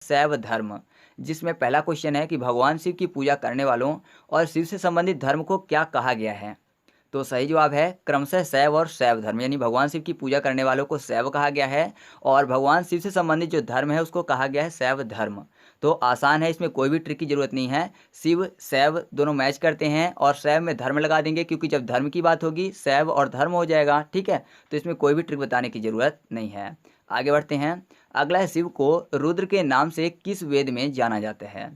शैव धर्म, जिसमें पहला क्वेश्चन है कि भगवान शिव की पूजा करने वालों और शिव से संबंधित धर्म को क्या कहा गया है। तो सही जवाब है क्रमशः शैव और शैव धर्म, यानी भगवान शिव की पूजा करने वालों को शैव कहा गया है और भगवान शिव से संबंधित जो धर्म है उसको कहा गया है शैव धर्म। तो आसान है, इसमें कोई भी ट्रिक की जरूरत नहीं है। शिव शैव दोनों मैच करते हैं और शैव में धर्म लगा देंगे, क्योंकि जब धर्म की बात होगी शैव और धर्म हो जाएगा। ठीक है, तो इसमें कोई भी ट्रिक बताने की जरूरत नहीं है। आगे बढ़ते हैं। अगला है, शिव को रुद्र के नाम से किस वेद में जाना जाता है।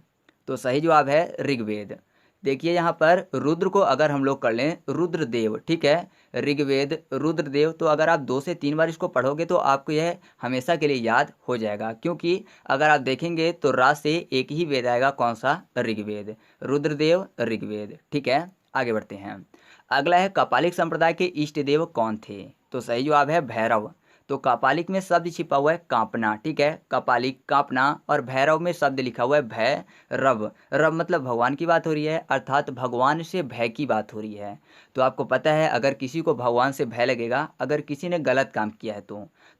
तो सही जवाब है ऋग्वेद। देखिए यहाँ पर रुद्र को अगर हम लोग कर लें रुद्रदेव, ठीक है, ऋग्वेद रुद्रदेव, तो अगर आप 2 से 3 बार इसको पढ़ोगे तो आपको यह हमेशा के लिए याद हो जाएगा। क्योंकि अगर आप देखेंगे तो रा से एक ही वेद आएगा, कौन सा, ऋग्वेद, रुद्रदेव ऋग्वेद। ठीक है, आगे बढ़ते हैं। अगला है, कपालिक संप्रदाय के इष्ट देव कौन थे। तो सही जवाब है भैरव। तो कपालिक में शब्द छिपा हुआ है कांपना, ठीक है, कपालिक कांपना, और भैरव में शब्द लिखा हुआ है भय रव। रव मतलब भगवान की बात हो रही है, अर्थात भगवान से भय की बात हो रही है। तो आपको पता है अगर किसी को भगवान से भय लगेगा, अगर किसी ने गलत काम किया है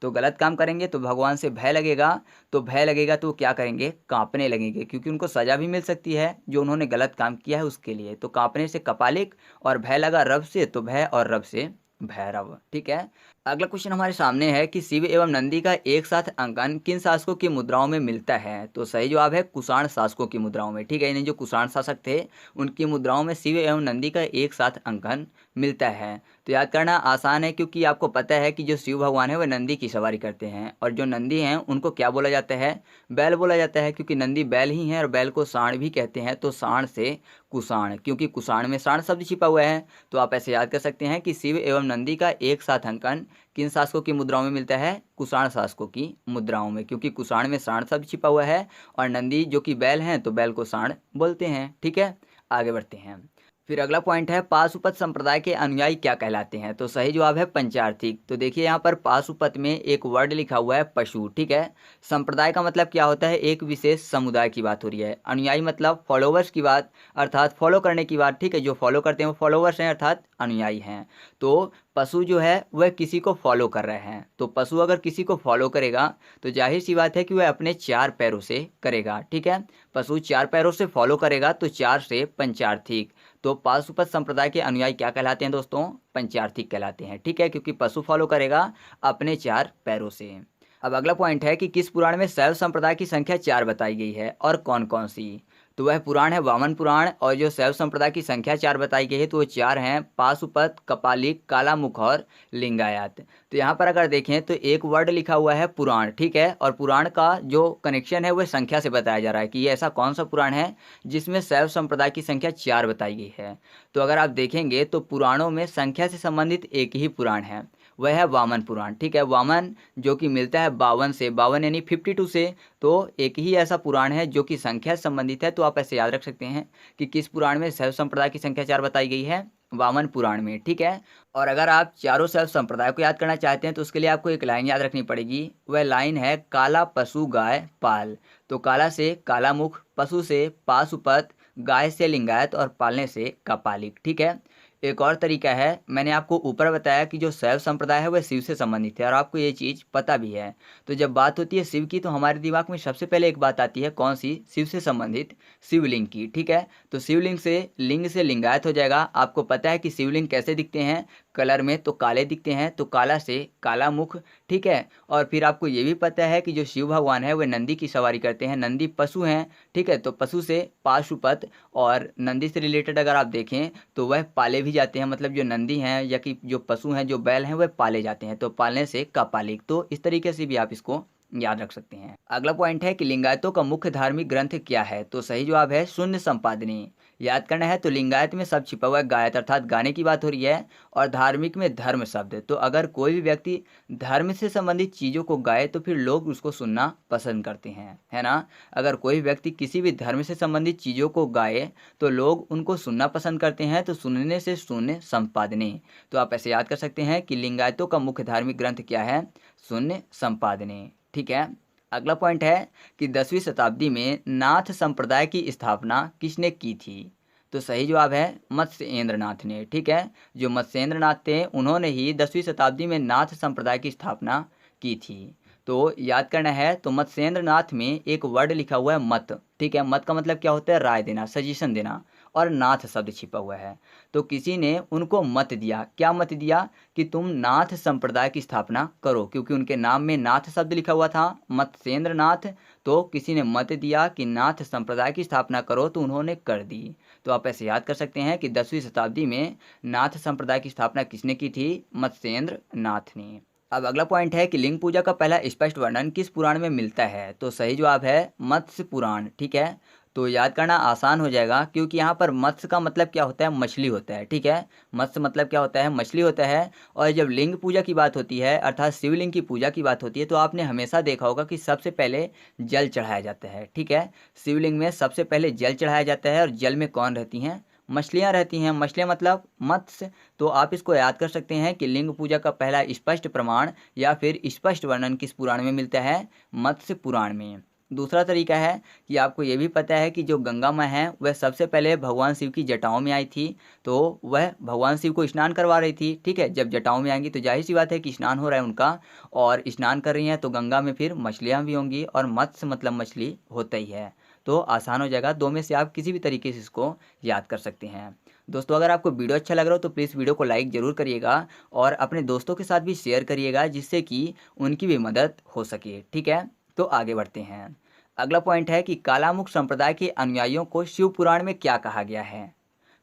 तो गलत काम करेंगे तो भगवान से भय लगेगा, तो भय लगेगा तो क्या करेंगे, कांपने लगेंगे, क्योंकि उनको सजा भी मिल सकती है जो उन्होंने गलत काम किया है उसके लिए। तो कांपने से कपालिक और भय लगा रव से, तो भय और रव से भैरव। ठीक है, अगला क्वेश्चन हमारे सामने है कि शिव एवं नंदी का एक साथ अंकन किन शासकों की मुद्राओं में मिलता है। तो सही जवाब है कुषाण शासकों की मुद्राओं में। ठीक है, यानी जो कुषाण शासक थे उनकी मुद्राओं में शिव एवं नंदी का एक साथ अंकन मिलता है। तो याद करना आसान है, क्योंकि आपको पता है कि जो शिव भगवान है वह नंदी की सवारी करते हैं, और जो नंदी हैं उनको क्या बोला जाता है, बैल बोला जाता है, क्योंकि नंदी बैल ही है और बैल को सांड भी कहते हैं। तो सांड से कुषाण, क्योंकि कुषाण में सांड शब्द छिपा हुआ है। तो आप ऐसे याद कर सकते हैं कि शिव एवं नंदी का एक साथ अंकन किन शासकों की मुद्राओं में मिलता है, कुषाण शासकों की मुद्राओं में, क्योंकि कुषाण में सांड शब्द छिपा हुआ है और नंदी जो कि बैल हैं तो बैल को सांड बोलते हैं। ठीक है, आगे बढ़ते हैं। फिर अगला पॉइंट है, पाशुपत संप्रदाय के अनुयायी क्या कहलाते हैं। तो सही जवाब है पंचार्थी। तो देखिए यहाँ पर पाशुपत में एक वर्ड लिखा हुआ है पशु। ठीक है, संप्रदाय का मतलब क्या होता है, एक विशेष समुदाय की बात हो रही है। अनुयायी मतलब फॉलोवर्स की बात, अर्थात फॉलो करने की बात। ठीक है, जो फॉलो करते हैं वो फॉलोवर्स हैं, अर्थात अनुयायी हैं। तो पशु जो है वह किसी को फॉलो कर रहे हैं, तो पशु अगर किसी को फॉलो करेगा तो जाहिर सी बात है कि वह अपने 4 पैरों से करेगा। ठीक है, पशु 4 पैरों से फॉलो करेगा, तो 4 से पंचार्थिक। तो पाशुपत संप्रदाय के अनुयायी क्या कहलाते हैं दोस्तों, पंचार्थिक कहलाते हैं। ठीक है, क्योंकि पशु फॉलो करेगा अपने 4 पैरों से। अब अगला पॉइंट है कि किस पुराण में शैव संप्रदाय की संख्या 4 बताई गई है और कौन कौन सी। तो वह पुराण है वामन पुराण, और जो शैव संप्रदाय की संख्या 4 बताई गई है तो वो 4 हैं, पाशुपत, कपालिक, कालामुख और लिंगायत। तो यहाँ पर अगर देखें तो एक वर्ड लिखा हुआ है पुराण, ठीक है, और पुराण का जो कनेक्शन है वह संख्या से बताया जा रहा है कि ये ऐसा कौन सा पुराण है जिसमें शैव संप्रदाय की संख्या 4 बताई गई है। तो अगर आप देखेंगे तो पुराणों में संख्या से संबंधित एक ही पुराण है, वह है वामन पुराण। ठीक है, वामन जो कि मिलता है 52 से, 52 यानी 52 से, तो एक ही ऐसा पुराण है जो कि संख्या से संबंधित है। तो आप ऐसे याद रख सकते हैं कि किस पुराण में शैव संप्रदाय की संख्या 4 बताई गई है, वामन पुराण में। ठीक है, और अगर आप चारों शैव संप्रदाय को याद करना चाहते हैं तो उसके लिए आपको एक लाइन याद रखनी पड़ेगी। वह लाइन है काला पशु गाय पाल। तो काला से कालामुख, पशु से पाशुपत, गाय से लिंगायत और पालने से कपालिक। ठीक है, एक और तरीका है, मैंने आपको ऊपर बताया कि जो शैव संप्रदाय है वह शिव से संबंधित है और आपको ये चीज़ पता भी है। तो जब बात होती है शिव की तो हमारे दिमाग में सबसे पहले एक बात आती है, कौन सी, शिव से संबंधित शिवलिंग की। ठीक है, तो शिवलिंग से लिंग से लिंगायत हो जाएगा। आपको पता है कि शिवलिंग कैसे दिखते हैं, कलर में तो काले दिखते हैं, तो काला से काला मुख। ठीक है, और फिर आपको ये भी पता है कि जो शिव भगवान है वह नंदी की सवारी करते हैं, नंदी पशु हैं। ठीक है, तो पशु से पाशुपत, और नंदी से रिलेटेड अगर आप देखें तो वह पाले भी जाते हैं, मतलब जो नंदी हैं या कि जो पशु हैं, जो बैल हैं, वह पाले जाते हैं, तो पालने से कपालिक। तो इस तरीके से भी आप इसको याद रख सकते हैं। अगला पॉइंट है कि लिंगायतों का मुख्य धार्मिक ग्रंथ क्या है। तो सही जवाब है शून्य संपादनी। याद करना है, तो लिंगायत में सब छिपा हुआ है, गायत अर्थात गाने की बात हो रही है, और धार्मिक में धर्म शब्द। तो अगर कोई भी व्यक्ति धर्म से संबंधित चीज़ों को गाए तो फिर लोग उसको सुनना पसंद करते हैं, है ना। अगर कोई व्यक्ति किसी भी धर्म से संबंधित चीज़ों को गाए तो लोग उनको सुनना पसंद करते हैं, तो सुनने से शून्य संपादने। तो आप ऐसे याद कर सकते हैं कि लिंगायतों का मुख्य धार्मिक ग्रंथ क्या है, शून्य संपादने। ठीक है, अगला पॉइंट है कि 10वीं शताब्दी में नाथ संप्रदाय की स्थापना किसने की थी। तो सही जवाब है मत्स्येंद्र नाथ ने। ठीक है, जो मत्स्येंद्र नाथ थे उन्होंने ही 10वीं शताब्दी में नाथ संप्रदाय की स्थापना की थी। तो याद करना है, तो मत्स्येंद्र नाथ में एक वर्ड लिखा हुआ है मत, ठीक है। मत का मतलब क्या होता है? राय देना, सजेशन देना, और नाथ शब्द छिपा हुआ है। तो किसी ने उनको मत दिया, क्या मत दिया? कि तुम नाथ संप्रदाय की स्थापना करो, क्योंकि उनके नाम में नाथ शब्द लिखा हुआ था, मत्स्येंद्र नाथ। तो किसी ने मत दिया कि नाथ संप्रदाय की स्थापना करो, तो उन्होंने कर दी। तो आप ऐसे याद कर सकते हैं कि 10वीं शताब्दी में नाथ संप्रदाय की स्थापना किसने की थी? मत्स्येंद्र नाथ ने। अब अगला पॉइंट है कि लिंग पूजा का पहला स्पष्ट वर्णन किस पुराण में मिलता है? तो सही जवाब है मत्स्य पुराण, ठीक है। तो याद करना आसान हो जाएगा, क्योंकि यहाँ पर मत्स्य का मतलब क्या होता है? मछली होता है, ठीक है। मत्स्य मतलब क्या होता है? मछली होता है। और जब लिंग पूजा की बात होती है, अर्थात शिवलिंग की पूजा की बात होती है, तो आपने हमेशा देखा होगा कि सबसे पहले जल चढ़ाया जाता है, ठीक है। शिवलिंग में सबसे पहले जल चढ़ाया जाता है, और जल में कौन रहती हैं? मछलियाँ रहती हैं। मछलियाँ मतलब मत्स्य। तो आप इसको याद कर सकते हैं कि लिंग पूजा का पहला स्पष्ट प्रमाण या फिर स्पष्ट वर्णन किस पुराण में मिलता है? मत्स्य पुराण में। दूसरा तरीका है कि आपको ये भी पता है कि जो गंगा माँ है वह सबसे पहले भगवान शिव की जटाओं में आई थी, तो वह भगवान शिव को स्नान करवा रही थी, ठीक है। जब जटाओं में आएंगी तो जाहिर सी बात है कि स्नान हो रहा है उनका, और स्नान कर रही हैं तो गंगा में फिर मछलियाँ भी होंगी, और मत्स्य मतलब मछली होता ही है। तो आसान हो जाएगा, दो में से आप किसी भी तरीके से इसको याद कर सकते हैं। दोस्तों, अगर आपको वीडियो अच्छा लग रहा हो तो प्लीज़ वीडियो को लाइक ज़रूर करिएगा, और अपने दोस्तों के साथ भी शेयर करिएगा, जिससे कि उनकी भी मदद हो सके, ठीक है। तो आगे बढ़ते हैं। अगला पॉइंट है कि कालामुख संप्रदाय के अनुयायियों को शिव पुराण में क्या कहा गया है?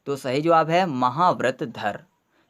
तो सही जवाब है महाव्रतधर।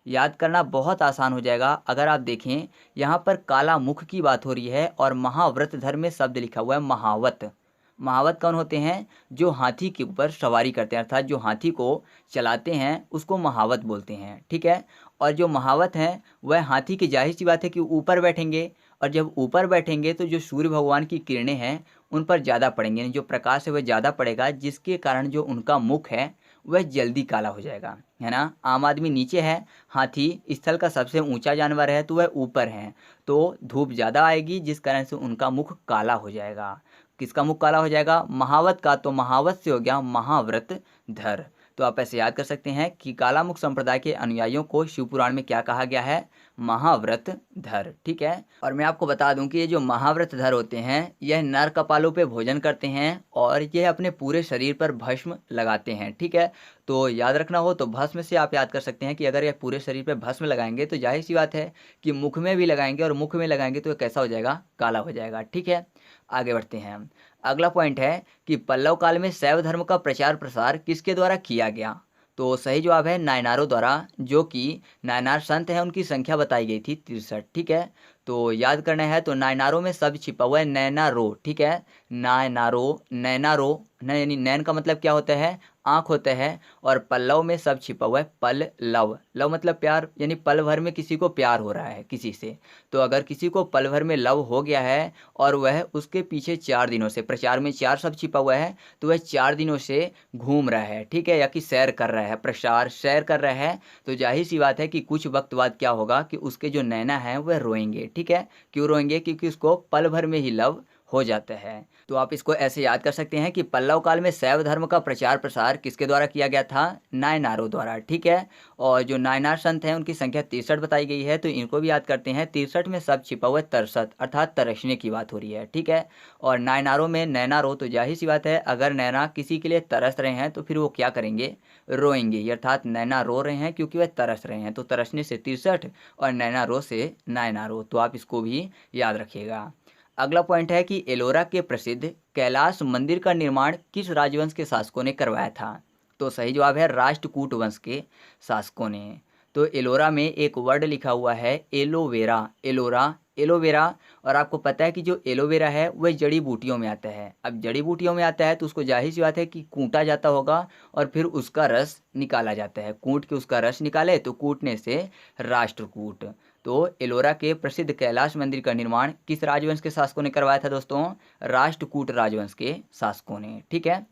याद करना बहुत आसान हो जाएगा। अगर आप देखें, यहाँ पर कालामुख की बात हो रही है, और महाव्रतधर में शब्द लिखा हुआ है महावत। महावत कौन होते हैं? जो हाथी के ऊपर सवारी करते हैं, अर्थात जो हाथी को चलाते हैं उसको महावत बोलते हैं, ठीक है। और जो महावत हैं वह हाथी की, जाहिर सी बात है कि ऊपर बैठेंगे, और जब ऊपर बैठेंगे तो जो सूर्य भगवान की किरणें हैं उन पर ज़्यादा पड़ेंगे, यानी जो प्रकाश है वह ज़्यादा पड़ेगा, जिसके कारण जो उनका मुख है वह जल्दी काला हो जाएगा, है ना। आम आदमी नीचे है, हाथी स्थल का सबसे ऊंचा जानवर है तो वह ऊपर है, तो धूप ज़्यादा आएगी, जिस कारण से उनका मुख काला हो जाएगा। किसका मुख काला हो जाएगा? महावत का। तो महावत से हो गया महाव्रत धर। तो आप ऐसे याद कर सकते हैं कि कालामुख संप्रदाय के अनुयायियों को शिवपुराण में क्या कहा गया है? महाव्रत धर, ठीक है। और मैं आपको बता दूं कि ये जो महाव्रत धर होते हैं यह नर कपालों पे भोजन करते हैं, और यह अपने पूरे शरीर पर भस्म लगाते हैं, ठीक है। तो याद रखना हो तो भस्म से आप याद कर सकते हैं कि अगर यह पूरे शरीर पर भस्म लगाएंगे तो जाहिर सी बात है कि मुख में भी लगाएंगे, और मुख में लगाएंगे तो कैसा हो जाएगा? काला हो जाएगा, ठीक है। आगे बढ़ते हैं। अगला पॉइंट है कि पल्लव काल में शैव धर्म का प्रचार प्रसार किसके द्वारा किया गया? तो सही जवाब है नायनारों द्वारा, जो कि नायनार संत हैं उनकी संख्या बताई गई थी 63, ठीक है। तो याद करना है, तो नायनारों में शब्द छिपा हुआ है नैनारो, ठीक है। नायनारो, नैनारो, यानी नैन का मतलब क्या होता है? आँख होता है, और पल्लव में सब छिपा हुआ है पल लव। लव मतलब प्यार, यानी पल भर में किसी को प्यार हो रहा है किसी से। तो अगर किसी को पल भर में लव हो गया है और वह उसके पीछे 4 दिनों से, प्रचार में 4 शब्द छिपा हुआ है, तो वह 4 दिनों से घूम रहा है, ठीक है, या कि सैर कर रहा है, प्रसार सैर कर रहा है, तो जाहिर सी बात है कि कुछ वक्त बाद क्या होगा कि उसके जो नैना हैं वह रोएंगे, ठीक है। क्यों रोएंगे? क्योंकि उसको पल भर में ही लव हो जाता है। तो आप इसको ऐसे याद कर सकते हैं कि पल्लव काल में शैव धर्म का प्रचार प्रसार किसके द्वारा किया गया था? नायनारों द्वारा, ठीक है। और जो नायनार संत हैं उनकी संख्या 63 बताई गई है, तो इनको भी याद करते हैं। 63 में सब छिपा हुआ है तरसत, अर्थात तरसने की बात हो रही है, ठीक है। और नायनारों में नैनारो, तो जाहिर सी बात है अगर नैना किसी के लिए तरस रहे हैं तो फिर वो क्या करेंगे? रोएंगे, अर्थात नैना रो रहे हैं क्योंकि वह तरस रहे हैं, तो तरसने से 63 और नैनारो से नायनारो। तो आप इसको भी याद रखिएगा। अगला पॉइंट है कि एलोरा के प्रसिद्ध कैलाश मंदिर का निर्माण किस राजवंश के शासकों ने करवाया था? तो सही जवाब है राष्ट्रकूट वंश के शासकों ने। तो एलोरा में एक वर्ड लिखा हुआ है एलोवेरा, एलोरा, एलोवेरा। और आपको पता है कि जो एलोवेरा है वह जड़ी बूटियों में आता है। अब जड़ी बूटियों में आता है तो उसको जाहिर सी बात है कि कूटा जाता होगा, और फिर उसका रस निकाला जाता है। कूट के उसका रस निकाले तो कूटने से राष्ट्रकूट। तो एलोरा के प्रसिद्ध कैलाश मंदिर का निर्माण किस राजवंश के शासकों ने करवाया था दोस्तों? राष्ट्रकूट राजवंश के शासकों ने, ठीक है।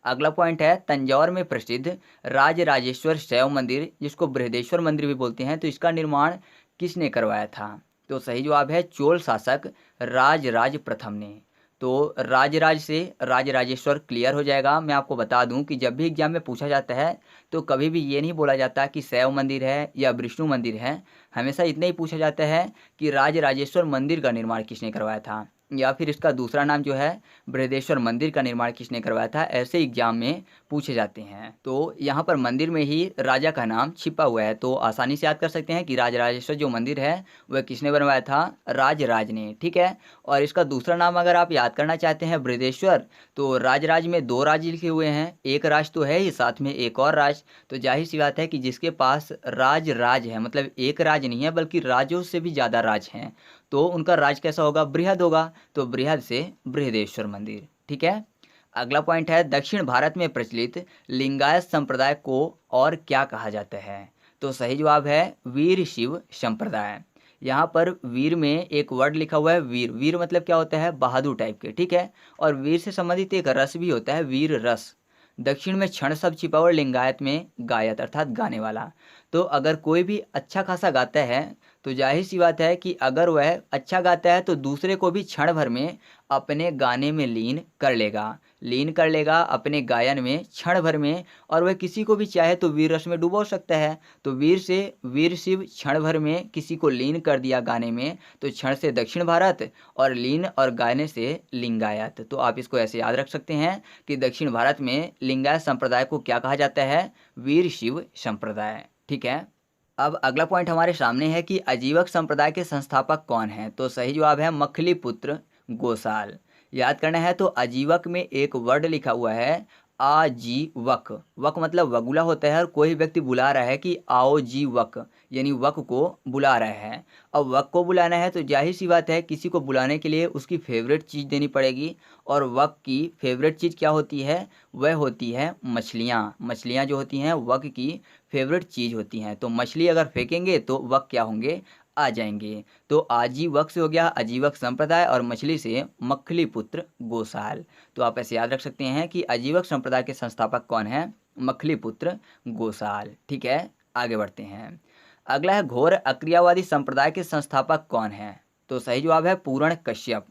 अगला पॉइंट है तंजौर में प्रसिद्ध राजराजेश्वर शैव मंदिर, जिसको बृहदेश्वर मंदिर भी बोलते हैं, तो इसका निर्माण किसने करवाया था? तो सही जवाब है चोल शासक राजराज प्रथम ने। तो राजराज से राजराजेश्वर क्लियर हो जाएगा। मैं आपको बता दूं कि जब भी एग्जाम में पूछा जाता है तो कभी भी ये नहीं बोला जाता कि शैव मंदिर है या विष्णु मंदिर है, हमेशा इतना ही पूछा जाता है कि राजराजेश्वर मंदिर का निर्माण किसने करवाया था। या फिर इसका दूसरा नाम जो है बृहदेश्वर मंदिर का निर्माण किसने करवाया था, ऐसे एग्जाम में पूछे जाते हैं। तो यहाँ पर मंदिर में ही राजा का नाम छिपा हुआ है, तो आसानी से याद कर सकते हैं कि राजराजेश्वर जो मंदिर है वह किसने बनवाया था, राजराज ने। ठीक है। और इसका दूसरा नाम अगर आप याद करना चाहते हैं बृहदेश्वर, तो राजराज में 2 राज लिखे हुए हैं, एक राज तो है ही, साथ में एक और राज। तो जाहिर सी बात है कि जिसके पास राज है, मतलब एक राज नहीं है बल्कि राजों से भी ज़्यादा राज हैं, तो उनका राज कैसा होगा, बृहद होगा। तो बृहद से बृहदेश्वर मंदिर। ठीक है। अगला पॉइंट है, दक्षिण भारत में प्रचलित लिंगायत संप्रदाय को और क्या कहा जाता है। तो सही जवाब है वीर शिव संप्रदाय। यहाँ पर वीर में एक वर्ड लिखा हुआ है वीर। वीर मतलब क्या होता है, बहादुर टाइप के। ठीक है। और वीर से संबंधित एक रस भी होता है, वीर रस। दक्षिण में क्षण शब्द छिपा हुआ, लिंगायत में गायत अर्थात गाने वाला। तो अगर कोई भी अच्छा खासा गाता है तो जाहिर सी बात है कि अगर वह अच्छा गाता है तो दूसरे को भी क्षण भर में अपने गाने में लीन कर लेगा अपने गायन में क्षण भर में, और वह किसी को भी चाहे तो वीर रस में डुबो सकता है। तो वीर से वीर शिव क्षण भर में किसी को लीन कर दिया गाने में, तो क्षण से दक्षिण भारत और लीन और गाने से लिंगायत। तो आप इसको ऐसे याद रख सकते हैं कि दक्षिण भारत में लिंगायत संप्रदाय को क्या कहा जाता है, वीर शिव संप्रदाय। ठीक है। अब अगला पॉइंट हमारे सामने है कि आजीवक संप्रदाय के संस्थापक कौन हैं। तो सही जवाब है मखलीपुत्र गोसाल। याद करना है तो आजीवक में एक वर्ड लिखा हुआ है आजीवक। वक मतलब वगुला होता है, और कोई व्यक्ति बुला रहा है कि आओ जी वक, यानी वक को बुला रहा है। अब वक को बुलाना है तो जाहिर सी बात है किसी को बुलाने के लिए उसकी फेवरेट चीज़ देनी पड़ेगी, और वक की फेवरेट चीज़ क्या होती है, वह होती है मछलियाँ। मछलियाँ जो होती हैं वक की फेवरेट चीज़ होती हैं। तो मछली अगर फेंकेंगे तो वक क्या होंगे, आ जाएंगे। तो आजीवक से हो गया आजीवक संप्रदाय, और मछली से मखलीपुत्र गोसाल। तो आप ऐसे याद रख सकते हैं कि आजीवक संप्रदाय के संस्थापक कौन हैं, मखलीपुत्र गोसाल। ठीक है। आगे बढ़ते हैं। अगला है घोर अक्रियावादी संप्रदाय के संस्थापक कौन हैं। तो सही जवाब है पूर्ण कश्यप।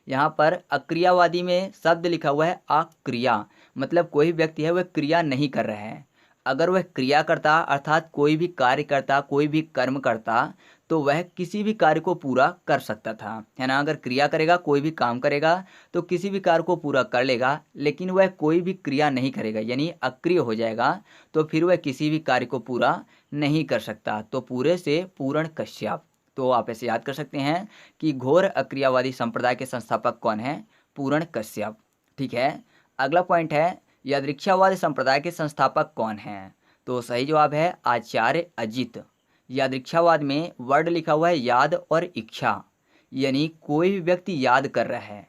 यहाँ पर अक्रियावादी में शब्द लिखा हुआ है अक्रिया, मतलब कोई व्यक्ति है वह क्रिया नहीं कर रहा है। अगर वह क्रिया करता अर्थात कोई भी कार्य करता, कोई भी कर्म करता, तो वह किसी भी कार्य को पूरा कर सकता था, है ना। अगर क्रिया करेगा, कोई भी काम करेगा तो किसी भी कार्य को पूरा कर लेगा, लेकिन वह कोई भी क्रिया नहीं करेगा यानी अक्रिय हो जाएगा, तो फिर वह किसी भी कार्य को पूरा नहीं कर सकता। तो पूरे से पूर्ण कश्यप। तो आप ऐसे याद कर सकते हैं कि घोर अक्रियावादी संप्रदाय के संस्थापक कौन हैं, पूर्ण कश्यप। ठीक है। अगला पॉइंट है यादृच्छावाद संप्रदाय के संस्थापक कौन हैं। तो सही जवाब है आचार्य अजित। यादृच्छावाद में वर्ड लिखा हुआ है याद और इच्छा, यानी कोई भी व्यक्ति याद कर रहा है,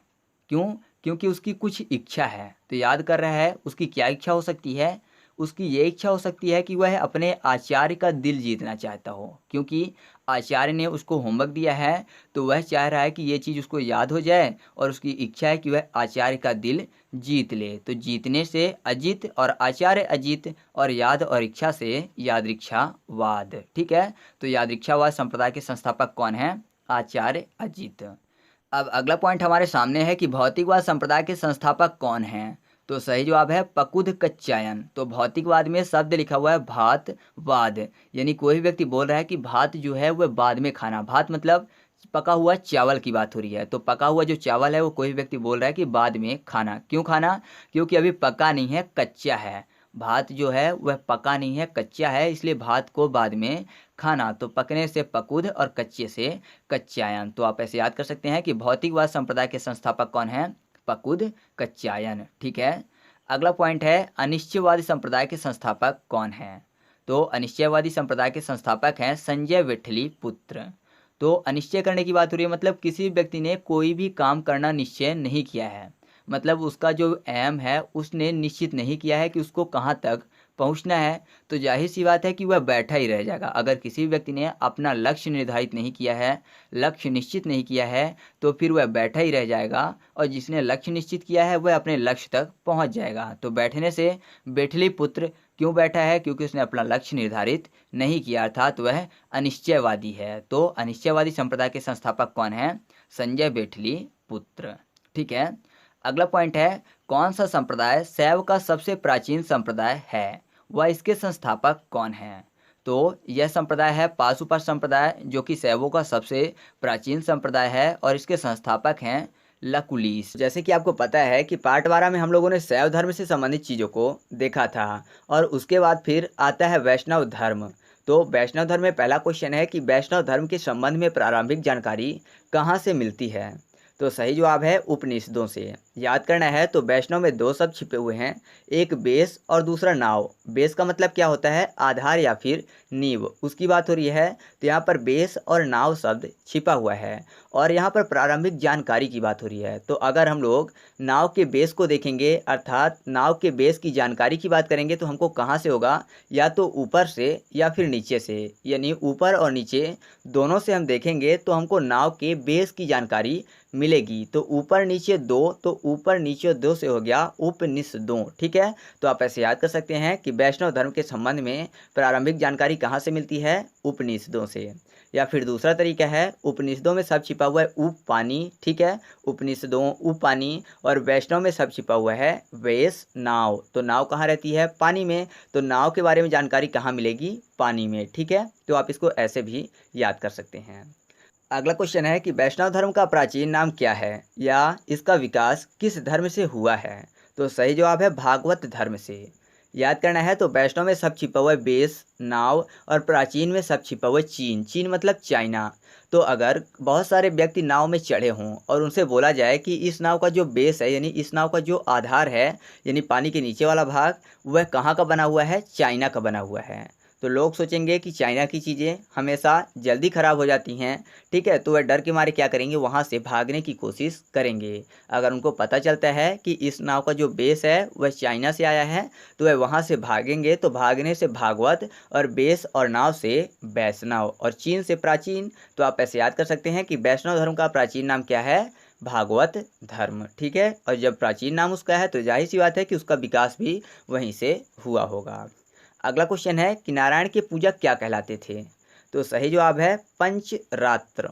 क्यों, क्योंकि उसकी कुछ इच्छा है। तो याद कर रहा है, उसकी क्या इच्छा हो सकती है, उसकी ये इच्छा हो सकती है कि वह अपने आचार्य का दिल जीतना चाहता हो, क्योंकि आचार्य ने उसको होमवर्क दिया है, तो वह चाह रहा है कि ये चीज़ उसको याद हो जाए, और उसकी इच्छा है कि वह आचार्य का दिल जीत ले। तो जीतने से अजित, और आचार्य अजित, और याद और इच्छा से यादृच्छावाद। ठीक है। तो यादृच्छावाद संप्रदाय के संस्थापक कौन हैं, आचार्य अजित। अब अगला पॉइंट हमारे सामने है कि भौतिकवाद संप्रदाय के संस्थापक कौन हैं। तो सही जवाब है पकुद कच्चायन। तो भौतिकवाद में शब्द लिखा हुआ है भातवाद, यानी कोई व्यक्ति बोल रहा है कि भात जो है वह बाद में खाना। भात मतलब पका हुआ चावल की बात हो रही है, तो पका हुआ जो चावल है वो कोई व्यक्ति बोल रहा है कि बाद में खाना। क्यों खाना, क्योंकि अभी पका नहीं है, कच्चा है। भात जो है वह पका नहीं है, कच्चा है, इसलिए भात को बाद में खाना। तो पकने से पकुद और कच्चे से कच्चायन। तो आप ऐसे याद कर सकते हैं कि भौतिकवाद संप्रदाय के संस्थापक कौन हैं, पकुद कच्चायन। ठीक है। अगला पॉइंट है अनिश्चयवादी संप्रदाय के संस्थापक कौन हैं। तो अनिश्चयवादी संप्रदाय के संस्थापक हैं संजय विठली पुत्र। तो अनिश्चय करने की बात हो रही है, मतलब किसी व्यक्ति ने कोई भी काम करना निश्चय नहीं किया है, मतलब उसका जो एम है उसने निश्चित नहीं किया है कि उसको कहाँ तक पहुँचना है, तो जाहिर सी बात है कि वह बैठा ही रह जाएगा। अगर किसी व्यक्ति ने अपना लक्ष्य निर्धारित नहीं किया है, लक्ष्य निश्चित नहीं किया है, तो फिर वह बैठा ही रह जाएगा, और जिसने लक्ष्य निश्चित किया है वह अपने लक्ष्य तक पहुंच जाएगा। तो बैठने से बैठली पुत्र क्यों बैठा है, क्योंकि उसने अपना लक्ष्य निर्धारित नहीं किया, अर्थात वह अनिश्चयवादी है। तो अनिश्चयवादी संप्रदाय के संस्थापक कौन हैं, संजय बैठली पुत्र। ठीक है। अगला पॉइंट है कौन सा संप्रदाय शैव का सबसे प्राचीन संप्रदाय है, वह इसके संस्थापक कौन हैं। तो यह संप्रदाय है पाशुपत संप्रदाय, जो कि शैवों का सबसे प्राचीन संप्रदाय है, और इसके संस्थापक हैं लकुलिस। जैसे कि आपको पता है कि पार्ट 12 में हम लोगों ने शैव धर्म से संबंधित चीज़ों को देखा था और उसके बाद फिर आता है वैष्णव धर्म। तो वैष्णव धर्म में पहला क्वेश्चन है कि वैष्णव धर्म के संबंध में प्रारंभिक जानकारी कहाँ से मिलती है। तो सही जवाब है उपनिषदों से। याद करना है तो वैष्णव में दो शब्द छिपे हुए हैं, एक बेस और दूसरा नाव। बेस का मतलब क्या होता है, आधार या फिर नींव, उसकी बात हो रही है। तो यहाँ पर बेस और नाव शब्द छिपा हुआ है और यहाँ पर प्रारंभिक जानकारी की बात हो रही है। तो अगर हम लोग नाव के बेस को देखेंगे अर्थात नाव के बेस की जानकारी की बात करेंगे तो हमको कहाँ से होगा, या तो ऊपर से या फिर नीचे से, यानी ऊपर और नीचे दोनों से हम देखेंगे तो हमको नाव के बेस की जानकारी मिलेगी। तो ऊपर नीचे दो, तो ऊपर नीचे दो से हो गया उपनिषदों। ठीक है, तो आप ऐसे याद कर सकते हैं कि वैष्णव धर्म के संबंध में प्रारंभिक जानकारी कहाँ से मिलती है, उपनिषदों से। या फिर दूसरा तरीका है, उपनिषदों में सब छिपा हुआ है उप पानी। ठीक है, उपनिषदों उप पानी, और वैष्णव में सब छिपा हुआ है वेश नाव। तो नाव कहाँ रहती है, पानी में। तो नाव के बारे में जानकारी कहाँ मिलेगी, पानी में। ठीक है, तो आप इसको ऐसे भी याद कर सकते हैं। अगला क्वेश्चन है कि वैष्णव धर्म का प्राचीन नाम क्या है या इसका विकास किस धर्म से हुआ है। तो सही जवाब है भागवत धर्म से। याद करना है तो वैष्णव में सब छिपा हुआ है बेस, नाव, और प्राचीन में सब छिपा हुआ है चीन। चीन मतलब चाइना। तो अगर बहुत सारे व्यक्ति नाव में चढ़े हों और उनसे बोला जाए कि इस नाव का जो बेस है यानी इस नाव का जो आधार है यानी पानी के नीचे वाला भाग, वह कहाँ का बना हुआ है, चाइना का बना हुआ है। तो लोग सोचेंगे कि चाइना की चीज़ें हमेशा जल्दी ख़राब हो जाती हैं। ठीक है, तो वह डर के मारे क्या करेंगे, वहाँ से भागने की कोशिश करेंगे। अगर उनको पता चलता है कि इस नाव का जो बेस है वह चाइना से आया है तो वह वहाँ से भागेंगे। तो भागने से भागवत, और बेस और नाव से वैष्णव, और चीन से प्राचीन। तो आप ऐसे याद कर सकते हैं कि वैष्णव धर्म का प्राचीन नाम क्या है, भागवत धर्म। ठीक है, और जब प्राचीन नाम उसका है तो जाहिर सी बात है कि उसका विकास भी वहीं से हुआ होगा। अगला क्वेश्चन है कि नारायण की पूजा क्या कहलाते थे। तो सही जवाब है पंचरात्र।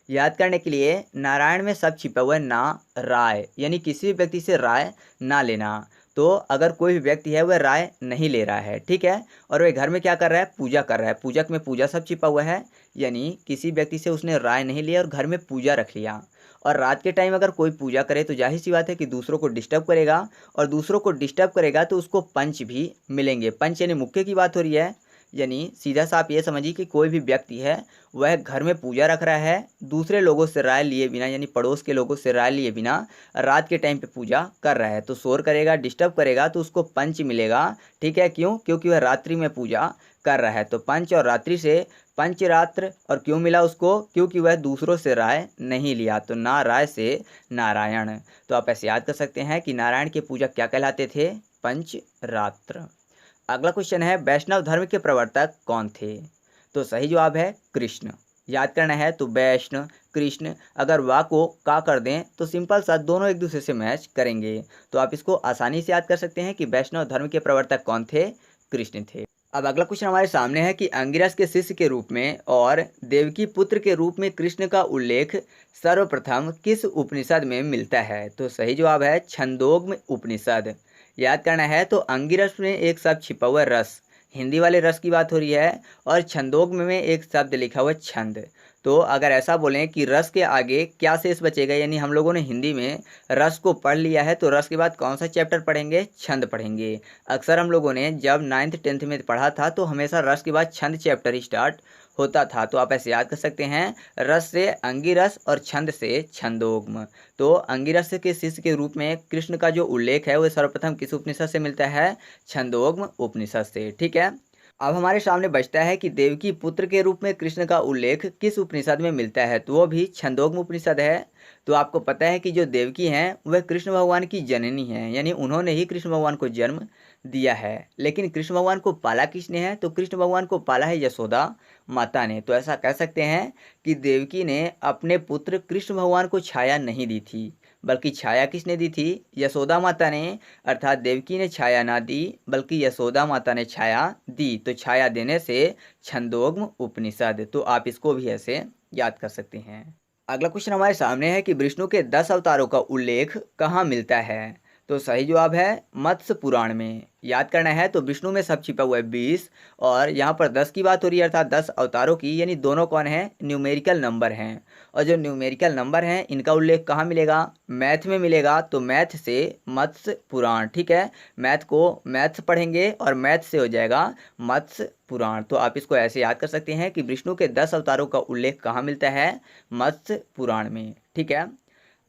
याद करने के लिए नारायण में सब छिपा हुआ है ना राय, यानी किसी भी व्यक्ति से राय ना लेना। तो अगर कोई भी व्यक्ति है वह राय नहीं ले रहा है, ठीक है, और वह घर में क्या कर रहा है, पूजा कर रहा है, पूजक में पूजा सब छिपा हुआ है, यानी किसी व्यक्ति से उसने राय नहीं लिया और घर में पूजा रख लिया। और रात के टाइम अगर कोई पूजा करे तो जाहिर सी बात है कि दूसरों को डिस्टर्ब करेगा, और दूसरों को डिस्टर्ब करेगा तो उसको पंच भी मिलेंगे। पंच यानी मुक्के की बात हो रही है, यानी सीधा सा आप ये समझिए कि कोई भी व्यक्ति है वह घर में पूजा रख रहा है, दूसरे लोगों से राय लिए बिना यानी पड़ोस के लोगों से राय लिए बिना रात के टाइम पे पूजा कर रहा है, तो शोर करेगा, डिस्टर्ब करेगा तो उसको पंच मिलेगा। ठीक है, क्यों, क्योंकि वह रात्रि में पूजा कर रहा है। तो पंच और रात्रि से पंचरात्र, और क्यों मिला उसको, क्योंकि वह दूसरों से राय नहीं लिया। तो ना राय से नारायण। तो आप ऐसे याद कर सकते हैं कि नारायण की पूजा क्या कहलाते थे, पंचरात्र। अगला क्वेश्चन है वैष्णव धर्म के प्रवर्तक कौन थे। तो सही जवाब है कृष्ण। याद करना है तो वैष्णव कृष्ण, अगर वा को का कर दें तो सिंपल सा दोनों एक दूसरे से मैच करेंगे। तो आप इसको आसानी से याद कर सकते हैं कि वैष्णव धर्म के प्रवर्तक कौन थे, कृष्ण थे। अब अगला क्वेश्चन हमारे सामने है कि अंगिरस के शिष्य के रूप में और देवकी पुत्र के रूप में कृष्ण का उल्लेख सर्वप्रथम किस उपनिषद में मिलता है। तो सही जवाब है छंदोग्म उपनिषद। याद करना है तो अंगिरस में एक शब्द छिपा हुआ है रस, हिंदी वाले रस की बात हो रही है, और छंदोग्म में एक शब्द लिखा हुआ है छंद। तो अगर ऐसा बोलें कि रस के आगे क्या शेष बचेगा, यानी हम लोगों ने हिंदी में रस को पढ़ लिया है तो रस के बाद कौन सा चैप्टर पढ़ेंगे, छंद पढ़ेंगे। अक्सर हम लोगों ने जब 9th 10th में पढ़ा था तो हमेशा रस के बाद छंद चैप्टर ही स्टार्ट होता था। तो आप ऐसे याद कर सकते हैं, रस से अंगिरस और छंद से छंदोग्म। तो अंगिरस के शिष्य के रूप में कृष्ण का जो उल्लेख है वह सर्वप्रथम किस उपनिषद से मिलता है, छंदोग्म उपनिषद से। ठीक है, अब हमारे सामने बचता है कि देवकी पुत्र के रूप में कृष्ण का उल्लेख किस उपनिषद में मिलता है। तो वो भी छंदोग्म उपनिषद है। तो आपको पता है कि जो देवकी हैं वह कृष्ण भगवान की जननी हैं, यानी उन्होंने ही कृष्ण भगवान को जन्म दिया है। लेकिन कृष्ण भगवान को पाला किसने है, तो कृष्ण भगवान को पाला है यशोदा माता ने। तो ऐसा कह सकते हैं कि देवकी ने अपने पुत्र कृष्ण भगवान को छाया नहीं दी थी, बल्कि छाया किसने दी थी, यशोदा माता ने। अर्थात देवकी ने छाया ना दी बल्कि यशोदा माता ने छाया दी। तो छाया देने से छंदोग्म उपनिषद। तो आप इसको भी ऐसे याद कर सकते हैं। अगला क्वेश्चन हमारे सामने है कि विष्णु के 10 अवतारों का उल्लेख कहाँ मिलता है। तो सही जवाब है मत्स्य पुराण में। याद करना है तो विष्णु में सब छिपा हुआ है 20 और यहाँ पर 10 की बात हो रही है, अर्थात 10 अवतारों की, यानी दोनों कौन है, न्यूमेरिकल नंबर हैं। और जो न्यूमेरिकल नंबर हैं इनका उल्लेख कहाँ मिलेगा, मैथ में मिलेगा। तो मैथ से मत्स्य पुराण, ठीक है, मैथ पढ़ेंगे और मैथ से हो जाएगा मत्स्य पुराण। तो आप इसको ऐसे याद कर सकते हैं कि विष्णु के 10 अवतारों का उल्लेख कहाँ मिलता है, मत्स्य पुराण में, ठीक है।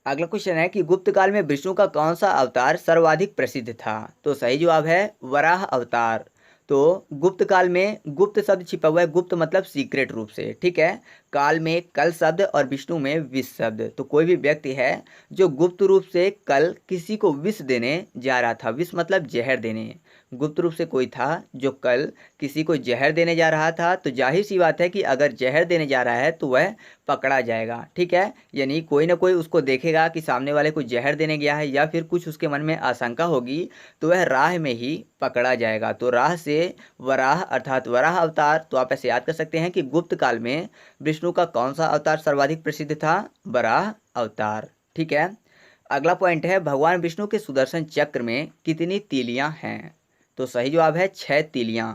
अगला क्वेश्चन है कि गुप्त काल में विष्णु का कौन सा अवतार सर्वाधिक प्रसिद्ध था। तो सही जवाब है वराह अवतार। तो गुप्त काल में, गुप्त शब्द छिपा हुआ है, गुप्त मतलब सीक्रेट रूप से, ठीक है। काल में कल शब्द और विष्णु में विष शब्द। तो कोई भी व्यक्ति है जो गुप्त रूप से कल किसी को विष देने जा रहा था, विष मतलब जहर देने, गुप्त रूप से कोई था जो कल किसी को जहर देने जा रहा था, तो जाहिर सी बात है कि अगर जहर देने जा रहा है तो वह पकड़ा जाएगा, ठीक है। यानी कोई ना कोई उसको देखेगा कि सामने वाले को जहर देने गया है या फिर कुछ उसके मन में आशंका होगी, तो वह राह में ही पकड़ा जाएगा। तो राह से वराह अर्थात वराह अवतार। तो आप ऐसे याद कर सकते हैं कि गुप्त काल में विष्णु का कौन सा अवतार सर्वाधिक प्रसिद्ध था, वराह अवतार, ठीक है। अगला पॉइंट है भगवान विष्णु के सुदर्शन चक्र में कितनी तीलियां हैं। तो सही जवाब है 6 तीलियां।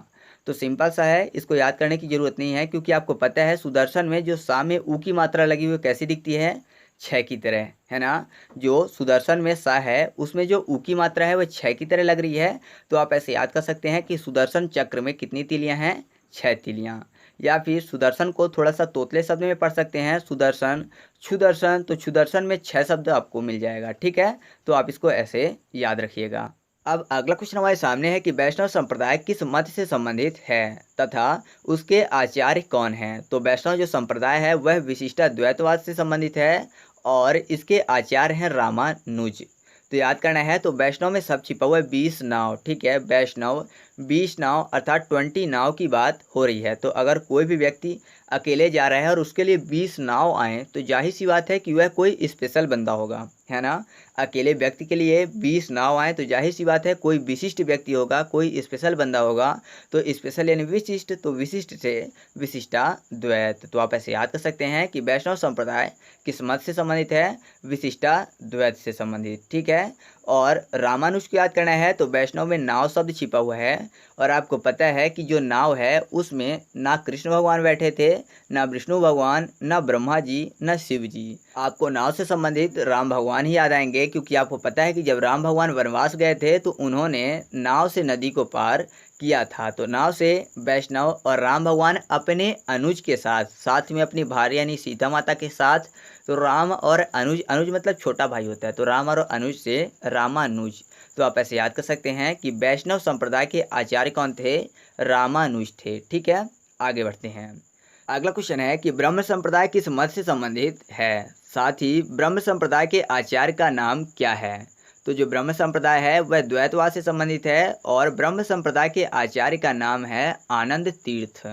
तो सिंपल सा है, इसको याद करने की जरूरत नहीं है, क्योंकि आपको पता है सुदर्शन में जो सा में ऊ की मात्रा लगी हुई कैसी दिखती है, 6 की तरह, है ना। जो सुदर्शन में सा है उसमें जो ऊ की मात्रा है वह 6 की तरह लग रही है। तो आप ऐसे याद कर सकते हैं कि सुदर्शन चक्र में कितनी तीलियां हैं, 6 तीलियां। या फिर सुदर्शन को थोड़ा सा तोतले शब्द में पढ़ सकते हैं, सुदर्शन, क्षुदर्शन। तो क्षुदर्शन में 6 शब्द आपको मिल जाएगा, ठीक है। तो आप इसको ऐसे याद रखिएगा। अब अगला क्वेश्चन हमारे सामने है कि वैष्णव संप्रदाय किस मत से संबंधित है तथा उसके आचार्य कौन हैं। तो वैष्णव जो संप्रदाय है वह विशिष्टाद्वैतवाद से संबंधित है और इसके आचार्य हैं रामानुज। तो याद करना है तो वैष्णव में सब छिपा हुआ है 20 नाव, ठीक है। वैष्णव 20 नाव अर्थात 20 नाव की बात हो रही है। तो अगर कोई भी व्यक्ति अकेले जा रहा है और उसके लिए 20 नाव आए तो जाहिर सी बात है कि वह कोई स्पेशल बंदा होगा, है ना। अकेले व्यक्ति के लिए 20 नाव आए तो जाहिर सी बात है कोई विशिष्ट व्यक्ति होगा, कोई स्पेशल बंदा होगा। तो स्पेशल यानी विशिष्ट, तो विशिष्ट से विशिष्टाद्वैत। तो आप ऐसे याद कर सकते हैं कि वैष्णव संप्रदाय किस मत से संबंधित है, विशिष्टाद्वैत से संबंधित, ठीक है। और रामानुज को याद करना है तो वैष्णव में नाव शब्द छिपा हुआ है और आपको पता है कि जो नाव है उसमें ना कृष्ण भगवान बैठे थे, ना विष्णु भगवान, ना ब्रह्मा जी, ना शिव जी। आपको नाव से संबंधित राम भगवान ही याद आएंगे, क्योंकि आपको पता है कि जब राम भगवान वनवास गए थे तो उन्होंने नाव से नदी को पार किया था। तो नाव से वैष्णव और राम भगवान अपने अनुज के साथ, साथ में अपनी भार्या यानी सीता माता के साथ। तो राम और अनुज, अनुज मतलब छोटा भाई होता है, तो राम और अनुज से रामानुज। तो आप ऐसे याद कर सकते हैं कि वैष्णव संप्रदाय के आचार्य कौन थे, रामानुज थे, ठीक है। आगे बढ़ते हैं। अगला क्वेश्चन है कि ब्रह्म संप्रदाय किस मत से संबंधित है, साथ ही ब्रह्म संप्रदाय के आचार्य का नाम क्या है। तो जो ब्रह्म संप्रदाय है वह द्वैतवाद से संबंधित है और ब्रह्म संप्रदाय के आचार्य का नाम है आनंद तीर्थ।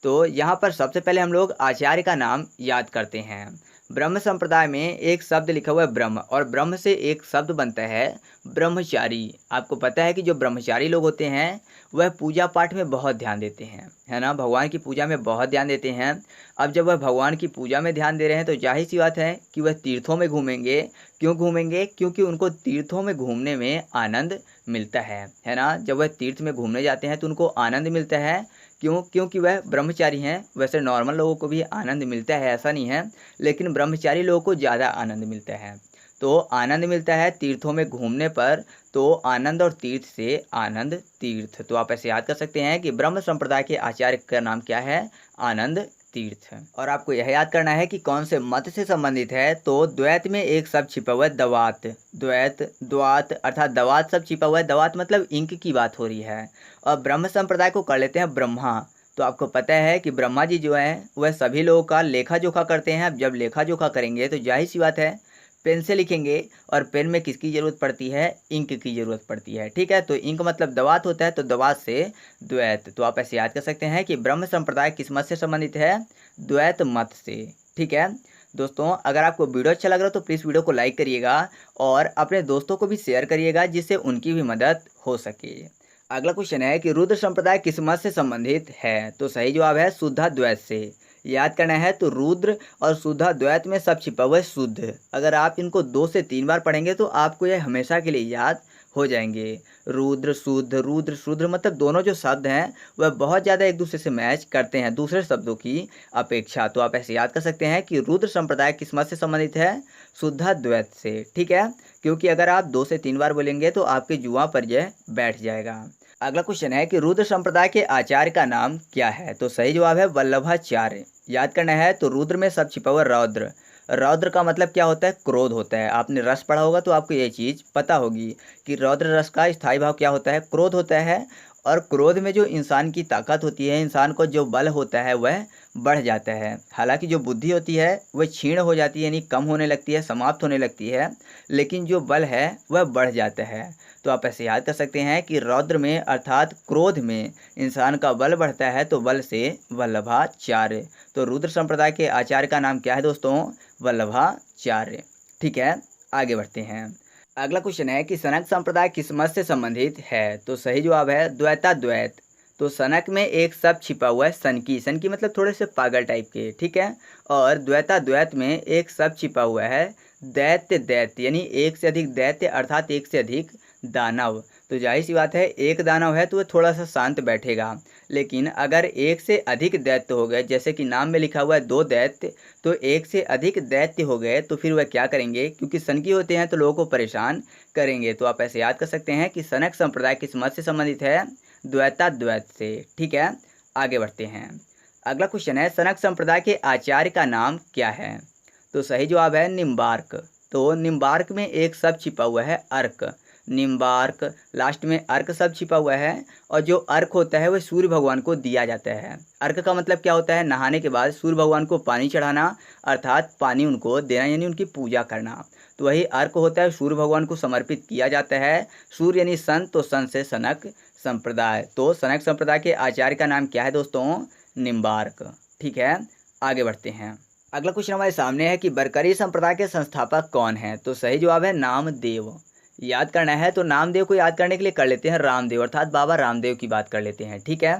तो यहाँ पर सबसे पहले हम लोग आचार्य का नाम याद करते हैं। ब्रह्म संप्रदाय में एक शब्द लिखा हुआ है ब्रह्म, और ब्रह्म से एक शब्द बनता है ब्रह्मचारी। आपको पता है कि जो ब्रह्मचारी लोग होते हैं वह पूजा पाठ में बहुत ध्यान देते हैं, है ना, भगवान की पूजा में बहुत ध्यान देते हैं। अब जब वह भगवान की पूजा में ध्यान दे रहे हैं तो जाहिर सी बात है कि वह तीर्थों में घूमेंगे। क्यों घूमेंगे, क्योंकि उनको तीर्थों में घूमने में आनंद मिलता है ना। जब वह तीर्थ में घूमने जाते हैं तो उनको आनंद मिलता है। क्यों, क्योंकि वह ब्रह्मचारी हैं। वैसे नॉर्मल लोगों को भी आनंद मिलता है, ऐसा नहीं है, लेकिन ब्रह्मचारी लोगों को ज़्यादा आनंद मिलता है। तो आनंद मिलता है तीर्थों में घूमने पर, तो आनंद और तीर्थ से आनंद तीर्थ। तो आप ऐसे याद कर सकते हैं कि ब्रह्म संप्रदाय के आचार्य का नाम क्या है, आनंद तीर्थ। और आपको यह याद करना है कि कौन से मत से संबंधित है। तो द्वैत में एक शब्द छिपा हुआ है दवात, द्वैत, द्वात अर्थात दवात शब्द छिपा हुआ है। दवात मतलब इंक की बात हो रही है। और ब्रह्म संप्रदाय को कर लेते हैं ब्रह्मा। तो आपको पता है कि ब्रह्मा जी जो हैं वह सभी लोगों का लेखा जोखा करते हैं। अब जब लेखा जोखा करेंगे तो जाहिर सी बात है पेन से लिखेंगे, और पेन में किसकी ज़रूरत पड़ती है, इंक की ज़रूरत पड़ती है, ठीक है। तो इंक मतलब दवात होता है, तो दवात से द्वैत। तो आप ऐसे याद कर सकते हैं कि ब्रह्म संप्रदाय किस मत से संबंधित है, द्वैत मत से, ठीक है। दोस्तों अगर आपको वीडियो अच्छा लग रहा हो तो प्लीज़ वीडियो को लाइक करिएगा और अपने दोस्तों को भी शेयर करिएगा जिससे उनकी भी मदद हो सके। अगला क्वेश्चन है कि रुद्र संप्रदाय किस मत से संबंधित है। तो सही जवाब है शुद्धाद्वैत से। याद करना है तो रुद्र और शुद्धा द्वैत में सब छिपा हुआ है शुद्ध। अगर आप इनको 2 से 3 बार पढ़ेंगे तो आपको यह हमेशा के लिए याद हो जाएंगे। रुद्र शुद्ध मतलब दोनों जो शब्द हैं वह बहुत ज़्यादा एक दूसरे से मैच करते हैं दूसरे शब्दों की अपेक्षा। तो आप ऐसे याद कर सकते हैं कि रुद्र संप्रदाय किस मत से संबंधित है? शुद्धाद्वैत से, ठीक है। क्योंकि अगर आप 2 से 3 बार बोलेंगे तो आपके जुआ पर यह बैठ जाएगा। अगला क्वेश्चन है कि रुद्र संप्रदाय के आचार्य का नाम क्या है? तो सही जवाब है वल्लभाचार्य। याद करना है तो रुद्र में सब छिपा हुआ रौद्र। रौद्र का मतलब क्या होता है? क्रोध होता है। आपने रस पढ़ा होगा तो आपको ये चीज़ पता होगी कि रौद्र रस का स्थायी भाव क्या होता है? क्रोध होता है। और क्रोध में जो इंसान की ताकत होती है, इंसान को जो बल होता है वह बढ़ जाता है। हालांकि जो बुद्धि होती है वह क्षीण हो जाती है, यानी कम होने लगती है, समाप्त होने लगती है, लेकिन जो बल है वह बढ़ जाता है। तो आप ऐसे याद कर सकते हैं कि रौद्र में अर्थात क्रोध में इंसान का बल बढ़ता है, तो बल से वल्लभाचार्य। तो रुद्र संप्रदाय के आचार्य का नाम क्या है दोस्तों? वल्लभाचार्य। ठीक है, आगे बढ़ते हैं। अगला क्वेश्चन है कि सनक संप्रदाय किस मत से संबंधित है? तो सही जवाब है द्वैताद्वैत। तो सनक में एक शब्द छिपा हुआ है सनकी। सनकी मतलब थोड़े से पागल टाइप के, ठीक है। और द्वैताद्वैत में एक शब्द छिपा हुआ है दैत्य दैत्य, यानी एक से अधिक दैत्य अर्थात एक से अधिक दानव। तो जाहिर सी बात है एक दानव है तो वह थोड़ा सा शांत बैठेगा, लेकिन अगर एक से अधिक दैत्य हो गए, जैसे कि नाम में लिखा हुआ है 2 दैत्य, तो एक से अधिक दैत्य हो गए तो फिर वह क्या करेंगे? क्योंकि सनकी होते हैं तो लोगों को परेशान करेंगे। तो आप ऐसे याद कर सकते हैं कि सनक संप्रदाय किस मत से संबंधित है? द्वैताद्वैत से, ठीक है। आगे बढ़ते हैं। अगला क्वेश्चन है सनक संप्रदाय के आचार्य का नाम क्या है? तो सही जवाब है निम्बार्क। तो निम्बार्क में एक शब्द छिपा हुआ है अर्क। निम्बार्क, लास्ट में अर्क शब्द छिपा हुआ है। और जो अर्क होता है वह सूर्य भगवान को दिया जाता है। अर्क का मतलब क्या होता है? नहाने के बाद सूर्य भगवान को पानी चढ़ाना, अर्थात पानी उनको देना, यानी उनकी पूजा करना। तो वही अर्क होता है, सूर्य भगवान को समर्पित किया जाता है। सूर्य यानी सन, तो सन से सनक संप्रदाय। तो सनक संप्रदाय के आचार्य का नाम क्या है दोस्तों? निम्बार्क। ठीक है, आगे बढ़ते हैं। अगला क्वेश्चन हमारे सामने है कि बरकरी संप्रदाय के संस्थापक कौन है? तो सही जवाब है नामदेव। याद करना है तो नामदेव को याद करने के लिए कर लेते हैं रामदेव, अर्थात बाबा रामदेव की बात कर लेते हैं, ठीक है।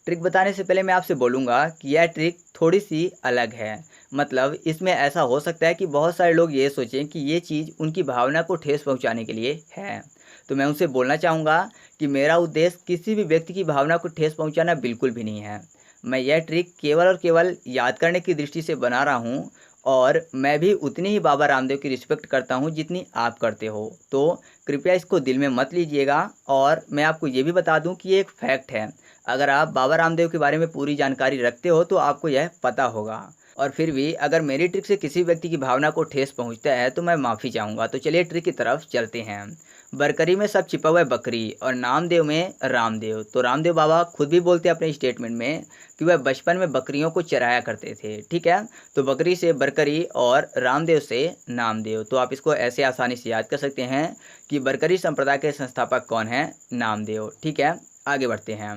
ट्रिक बताने से पहले मैं आपसे बोलूँगा कि यह ट्रिक थोड़ी सी अलग है। मतलब इसमें ऐसा हो सकता है कि बहुत सारे लोग ये सोचें कि ये चीज़ उनकी भावना को ठेस पहुंचाने के लिए है। तो मैं उनसे बोलना चाहूँगा कि मेरा उद्देश्य किसी भी व्यक्ति की भावना को ठेस पहुँचाना बिल्कुल भी नहीं है। मैं यह ट्रिक केवल और केवल याद करने की दृष्टि से बना रहा हूँ, और मैं भी उतनी ही बाबा रामदेव की रिस्पेक्ट करता हूँ जितनी आप करते हो। तो कृपया इसको दिल में मत लीजिएगा। और मैं आपको ये भी बता दूँ कि ये एक फैक्ट है। अगर आप बाबा रामदेव के बारे में पूरी जानकारी रखते हो तो आपको यह पता होगा। और फिर भी अगर मेरी ट्रिक से किसी व्यक्ति की भावना को ठेस पहुंचता है तो मैं माफ़ी चाहूँगा। तो चलिए ट्रिक की तरफ चलते हैं। बरकरी में सब छिपा हुआ है बकरी, और नामदेव में रामदेव। तो रामदेव बाबा खुद भी बोलते हैं अपने स्टेटमेंट में कि वह बचपन में बकरियों को चराया करते थे, ठीक है। तो बकरी से बरकरी और रामदेव से नामदेव। तो आप इसको ऐसे आसानी से याद कर सकते हैं कि बरकरी संप्रदाय के संस्थापक कौन है? नामदेव, ठीक है। आगे बढ़ते हैं।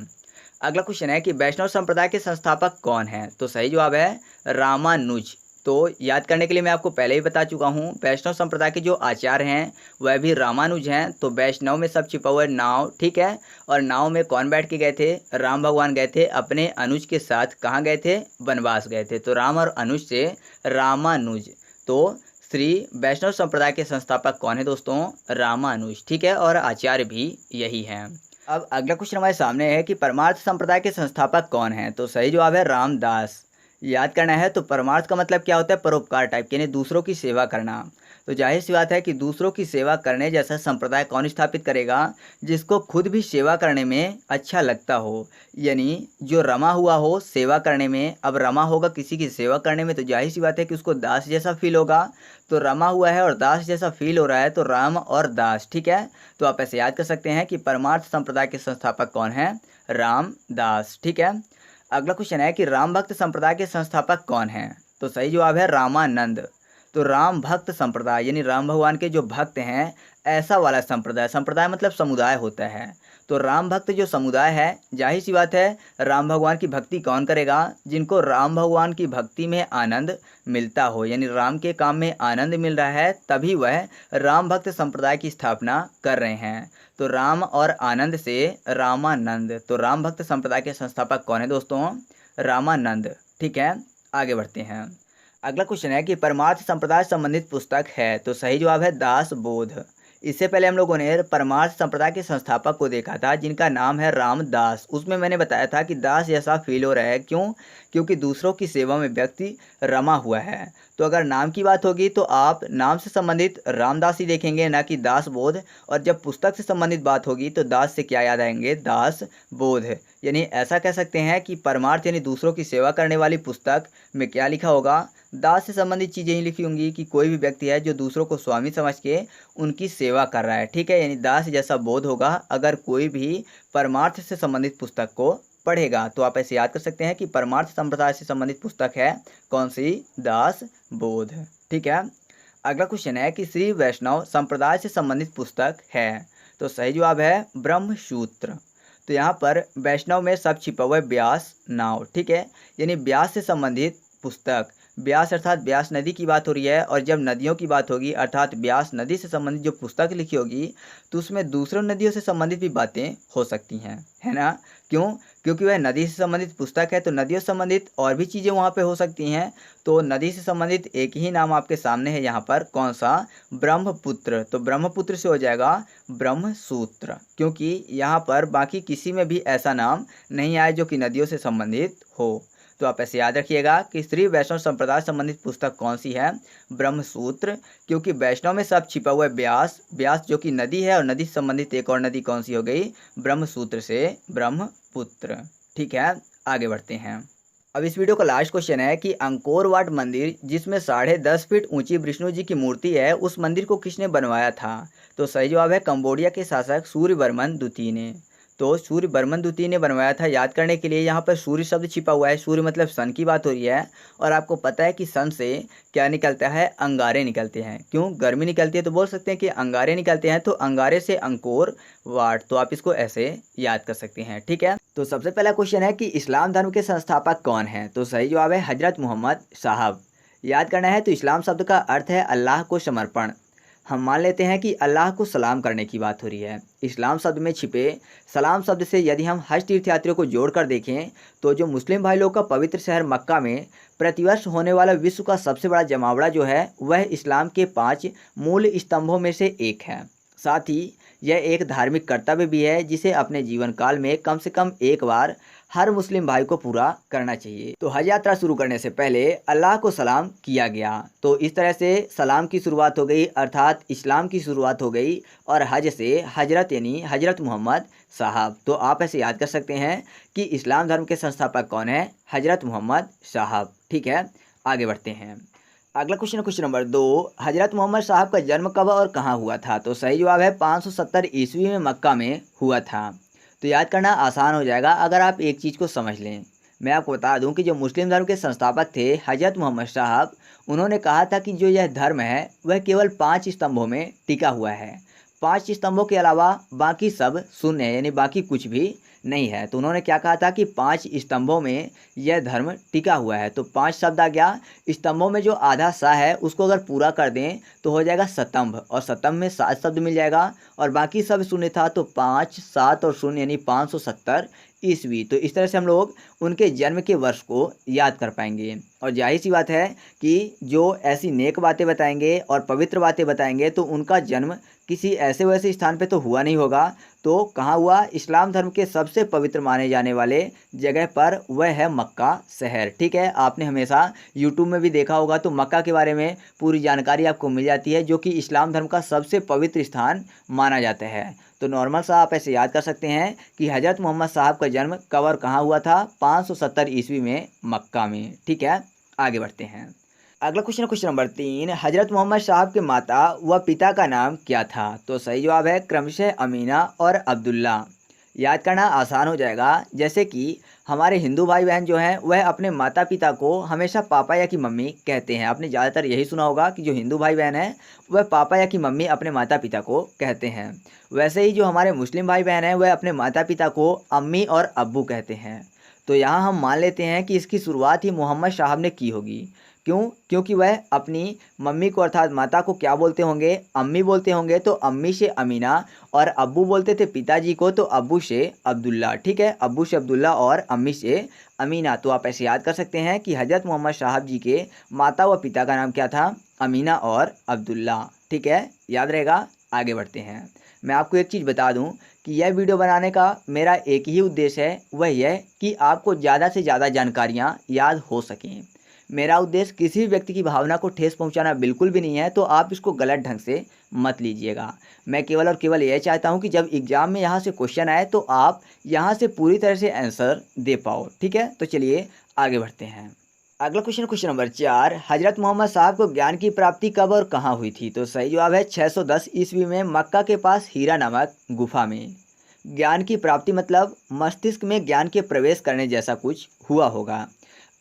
अगला क्वेश्चन है कि वैष्णव संप्रदाय के संस्थापक कौन है? तो सही जवाब है रामानुज। तो याद करने के लिए मैं आपको पहले ही बता चुका हूँ, वैष्णव संप्रदाय के जो आचार्य हैं वह भी रामानुज हैं। तो वैष्णव में सब छिपा हुआ है नाव, ठीक है। और नाव में कौन बैठ के गए थे? राम भगवान गए थे अपने अनुज के साथ। कहाँ गए थे? वनवास गए थे। तो राम और अनुज से रामानुज। तो श्री वैष्णव संप्रदाय के संस्थापक कौन है दोस्तों? रामानुज, ठीक है। और आचार्य भी यही हैं। अब अगला क्वेश्चन हमारे सामने है कि परमार्थ संप्रदाय के संस्थापक कौन हैं? तो सही जवाब है रामदास। याद करना है तो परमार्थ का मतलब क्या होता है? परोपकार टाइप, यानी दूसरों की सेवा करना। तो जाहिर सी बात है कि दूसरों की सेवा करने जैसा संप्रदाय कौन स्थापित करेगा? जिसको खुद भी सेवा करने में अच्छा लगता हो, यानी जो रमा हुआ हो सेवा करने में। अब रमा होगा किसी की सेवा करने में तो जाहिर सी बात है कि उसको दास जैसा फील होगा। तो रमा हुआ है और दास जैसा फील हो रहा है, तो राम और दास, ठीक है। तो आप ऐसे याद कर सकते हैं कि परमार्थ संप्रदाय के संस्थापक कौन है? रामदास, ठीक है। अगला क्वेश्चन है कि राम भक्त संप्रदाय के संस्थापक कौन हैं? तो सही जवाब है रामानंद। तो राम भक्त संप्रदाय यानी राम भगवान के जो भक्त हैं, ऐसा वाला संप्रदाय। संप्रदाय मतलब समुदाय होता है। तो राम भक्त जो समुदाय है, जाहिर सी बात है राम भगवान की भक्ति कौन करेगा? जिनको राम भगवान की भक्ति में आनंद मिलता हो, यानी राम के काम में आनंद मिल रहा है, तभी वह राम भक्त संप्रदाय की स्थापना कर रहे हैं। तो राम और आनंद से रामानंद। तो राम भक्त संप्रदाय के संस्थापक कौन है दोस्तों? रामानंद, ठीक है। आगे बढ़ते हैं। अगला क्वेश्चन है कि परमार्थ संप्रदाय संबंधित पुस्तक है, तो सही जवाब है दास बोध। इससे पहले हम लोगों ने परमार्थ संप्रदाय के संस्थापक को देखा था जिनका नाम है रामदास। उसमें मैंने बताया था कि दास जैसा फील हो रहा है, क्यों? क्योंकि दूसरों की सेवा में व्यक्ति रमा हुआ है। तो अगर नाम की बात होगी तो आप नाम से संबंधित रामदास ही देखेंगे, ना कि दास बोध। और जब पुस्तक से संबंधित बात होगी तो दास से क्या याद आएंगे? दास बोध। यानी ऐसा कह सकते हैं कि परमार्थ यानी दूसरों की सेवा करने वाली पुस्तक में क्या लिखा होगा? दास से संबंधित चीज़ें ही लिखी होंगी कि कोई भी व्यक्ति है जो दूसरों को स्वामी समझ के उनकी सेवा कर रहा है। ठीक है, यानी दास जैसा बोध होगा अगर कोई भी परमार्थ से संबंधित पुस्तक को पढ़ेगा। तो आप ऐसे याद कर सकते हैं कि परमार्थ संप्रदाय से संबंधित पुस्तक है कौन सी? दास बोध। ठीक है। अगला क्वेश्चन है कि श्री वैष्णव संप्रदाय से संबंधित पुस्तक है, तो सही जवाब है ब्रह्म सूत्र। तो यहाँ पर वैष्णव में सब छिपा हुआ है व्यास नाव। ठीक है, यानी व्यास से संबंधित पुस्तक। व्यास अर्थात व्यास नदी की बात हो रही है, और जब नदियों की बात होगी अर्थात व्यास नदी से संबंधित जो पुस्तक लिखी होगी तो उसमें दूसरों नदियों से संबंधित भी बातें हो सकती हैं, है ना? क्यों? क्योंकि वह नदी से संबंधित पुस्तक है, तो नदियों से संबंधित और भी चीज़ें वहाँ पे हो सकती हैं। तो नदी से संबंधित एक ही नाम आपके सामने है यहाँ पर, कौन सा? ब्रह्मपुत्र। तो ब्रह्मपुत्र से हो जाएगा ब्रह्म सूत्र, क्योंकि यहाँ पर बाकी किसी में भी ऐसा नाम नहीं आया जो कि नदियों से संबंधित हो। तो आप ऐसे याद रखिएगा कि श्री वैष्णव संप्रदाय संबंधित पुस्तक कौन सी है? ब्रह्म सूत्र। क्योंकि वैष्णव में सब छिपा हुआ है व्यास, व्यास जो कि नदी है, और नदी से संबंधित एक और नदी कौन सी हो गई? ब्रह्म सूत्र से ब्रह्मपुत्र। ठीक है, आगे बढ़ते हैं। अब इस वीडियो का लास्ट क्वेश्चन है कि अंकोर वाट मंदिर जिसमें 10.5 फीट ऊंची विष्णु जी की मूर्ति है, उस मंदिर को किसने बनवाया था? तो सही जवाब है कंबोडिया के शासक सूर्यवर्मन द्वितीय ने। तो सूर्यवर्मन द्वितीय ने बनवाया था। याद करने के लिए यहाँ पर सूर्य शब्द छिपा हुआ है। सूर्य मतलब सन की बात हो रही है, और आपको पता है कि सन से क्या निकलता है? अंगारे निकलते हैं। क्यों? गर्मी निकलती है, तो बोल सकते हैं कि अंगारे निकलते हैं। तो अंगारे से अंकोर वाट, तो आप इसको ऐसे याद कर सकते हैं। ठीक है, तो सबसे पहला क्वेश्चन है कि इस्लाम धर्म के संस्थापक कौन है? तो सही जवाब है हजरत मोहम्मद साहब। याद करना है तो इस्लाम शब्द का अर्थ है अल्लाह को समर्पण। हम मान लेते हैं कि अल्लाह को सलाम करने की बात हो रही है। इस्लाम शब्द में छिपे सलाम शब्द से यदि हम हज तीर्थयात्रियों को जोड़कर देखें तो जो मुस्लिम भाई लोग का पवित्र शहर मक्का में प्रतिवर्ष होने वाला विश्व का सबसे बड़ा जमावड़ा जो है वह इस्लाम के 5 मूल स्तंभों में से एक है। साथ ही यह एक धार्मिक कर्तव्य भी है जिसे अपने जीवन काल में कम से कम एक बार हर मुस्लिम भाई को पूरा करना चाहिए। तो हज यात्रा शुरू करने से पहले अल्लाह को सलाम किया गया। तो इस तरह से सलाम की शुरुआत हो गई, अर्थात इस्लाम की शुरुआत हो गई, और हज से हजरत यानी हजरत मोहम्मद साहब। तो आप ऐसे याद कर सकते हैं कि इस्लाम धर्म के संस्थापक कौन है? हजरत मोहम्मद साहब। ठीक है, आगे बढ़ते हैं। अगला क्वेश्चन है क्वेश्चन नंबर 2। हजरत मोहम्मद साहब का जन्म कब और कहाँ हुआ था? तो सही जवाब है 570 ईस्वी में मक्का में हुआ था। तो याद करना आसान हो जाएगा अगर आप एक चीज़ को समझ लें। मैं आपको बता दूं कि जो मुस्लिम धर्म के संस्थापक थे हजरत मोहम्मद साहब, उन्होंने कहा था कि जो यह धर्म है वह केवल 5 स्तंभों में टिका हुआ है। 5 स्तंभों के अलावा बाकी सब शून्य है, यानी बाकी कुछ भी नहीं है। तो उन्होंने क्या कहा था कि 5 स्तंभों में यह धर्म टिका हुआ है। तो 5 शब्द आ गया। स्तंभों में जो आधा सा है उसको अगर पूरा कर दें तो हो जाएगा स्तंभ, और स्तंभ में 7 शब्द मिल जाएगा, और बाकी सब शून्य था। तो 5, 7 और शून्य यानी 570 ईस्वी। तो इस तरह से हम लोग उनके जन्म के वर्ष को याद कर पाएंगे। और जाहिर सी बात है कि जो ऐसी नेक बातें बताएंगे और पवित्र बातें बताएंगे तो उनका जन्म किसी ऐसे वैसे स्थान पे तो हुआ नहीं होगा। तो कहाँ हुआ? इस्लाम धर्म के सबसे पवित्र माने जाने वाले जगह पर, वह है मक्का शहर। ठीक है, आपने हमेशा यूट्यूब में भी देखा होगा तो मक्का के बारे में पूरी जानकारी आपको मिल जाती है, जो कि इस्लाम धर्म का सबसे पवित्र स्थान माना जाता है। तो नॉर्मल सा आप ऐसे याद कर सकते हैं कि हजरत मोहम्मद साहब का जन्म कब और कहाँ हुआ था? 570 ईस्वी में मक्का में। ठीक है, आगे बढ़ते हैं। अगला क्वेश्चन है क्वेश्चन नंबर 3। हजरत मोहम्मद साहब के माता व पिता का नाम क्या था? तो सही जवाब है क्रमशः अमीना और अब्दुल्ला। याद करना आसान हो जाएगा। जैसे कि हमारे हिंदू भाई बहन जो हैं वह अपने माता पिता को हमेशा पापा या कि मम्मी कहते हैं। आपने ज़्यादातर यही सुना होगा कि जो हिंदू भाई बहन हैं वह पापा या कि मम्मी अपने माता पिता को कहते हैं। वैसे ही जो हमारे मुस्लिम भाई बहन हैं वह अपने माता पिता को अम्मी और अब्बू कहते हैं। तो यहाँ हम मान लेते हैं कि इसकी शुरुआत ही मोहम्मद साहब ने की होगी, क्यों? क्योंकि वह अपनी मम्मी को अर्थात माता को क्या बोलते होंगे? अम्मी बोलते होंगे। तो अम्मी से अमीना, और अब्बू बोलते थे पिताजी को तो अब्बू से अब्दुल्ला। ठीक है, अब्बू से अब्दुल्ला और अम्मी से अमीना। तो आप ऐसे याद कर सकते हैं कि हज़रत मोहम्मद साहब जी के माता व पिता का नाम क्या था? अमीना और अब्दुल्ला। ठीक है, याद रहेगा। आगे बढ़ते हैं। मैं आपको एक चीज़ बता दूं कि यह वीडियो बनाने का मेरा एक ही उद्देश्य है, वह यह कि आपको ज़्यादा से ज़्यादा जानकारियां याद हो सकें। मेरा उद्देश्य किसी भी व्यक्ति की भावना को ठेस पहुंचाना बिल्कुल भी नहीं है, तो आप इसको गलत ढंग से मत लीजिएगा। मैं केवल और केवल यह चाहता हूं कि जब एग्ज़ाम में यहाँ से क्वेश्चन आए तो आप यहाँ से पूरी तरह से आंसर दे पाओ। ठीक है, तो चलिए आगे बढ़ते हैं। अगला क्वेश्चन नंबर 4, हजरत मोहम्मद साहब को ज्ञान की प्राप्ति कब और कहाँ हुई थी? तो सही जवाब है 610 ईस्वी में मक्का के पास हीरा नामक गुफा में। ज्ञान की प्राप्ति मतलब मस्तिष्क में ज्ञान के प्रवेश करने जैसा कुछ हुआ होगा।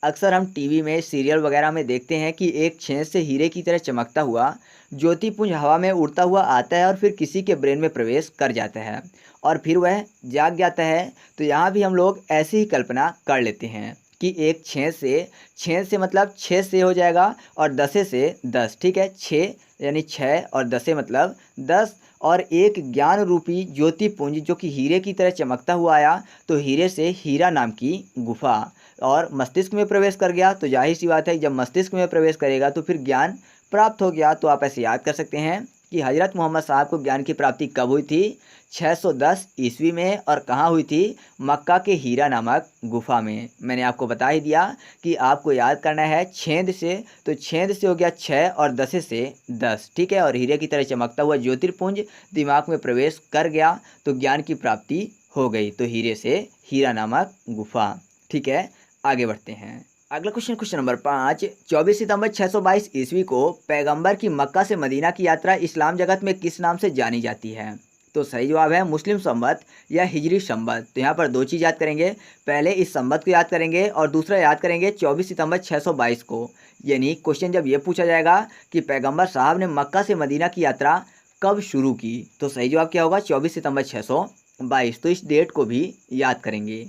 अक्सर हम टीवी में सीरियल वगैरह में देखते हैं कि एक छेद से हीरे की तरह चमकता हुआ ज्योतिपुंज हवा में उड़ता हुआ आता है और फिर किसी के ब्रेन में प्रवेश कर जाता है और फिर वह जाग जाता है। तो यहाँ भी हम लोग ऐसी ही कल्पना कर लेते हैं कि एक छेद से मतलब 6 से हो जाएगा और 10 से 10। ठीक है, 6 यानी 6 और 10 मतलब 10, और एक ज्ञान रूपी ज्योतिपुंज जो कि हीरे की तरह चमकता हुआ आया, तो हीरे से हीरा नाम की गुफा और मस्तिष्क में प्रवेश कर गया। तो जाहिर सी बात है जब मस्तिष्क में प्रवेश करेगा तो फिर ज्ञान प्राप्त हो गया। तो आप ऐसे याद कर सकते हैं कि हजरत मोहम्मद साहब को ज्ञान की प्राप्ति कब हुई थी? 610 ईस्वी में। और कहाँ हुई थी? मक्का के हीरा नामक गुफा में। मैंने आपको बता ही दिया कि आपको याद करना है छेद से, तो छेद से हो गया 6 और 10 से 10। ठीक है, और हीरे की तरह चमकता हुआ ज्योतिर्पुंज दिमाग में प्रवेश कर गया तो ज्ञान की प्राप्ति हो गई। तो हीरे से हीरा नामक गुफा। ठीक है, आगे बढ़ते हैं। अगला क्वेश्चन नंबर 5, 24 सितंबर 622 ईस्वी को पैगंबर की मक्का से मदीना की यात्रा इस्लाम जगत में किस नाम से जानी जाती है? तो सही जवाब है मुस्लिम संवत या हिजरी संवत। तो यहाँ पर दो चीज़ याद करेंगे, पहले इस संवत को याद करेंगे और दूसरा याद करेंगे 24 सितंबर 622 को। यानी क्वेश्चन जब ये पूछा जाएगा कि पैगंबर साहब ने मक्का से मदीना की यात्रा कब शुरू की, तो सही जवाब क्या होगा? 24 सितंबर 622। तो इस डेट को भी याद करेंगे।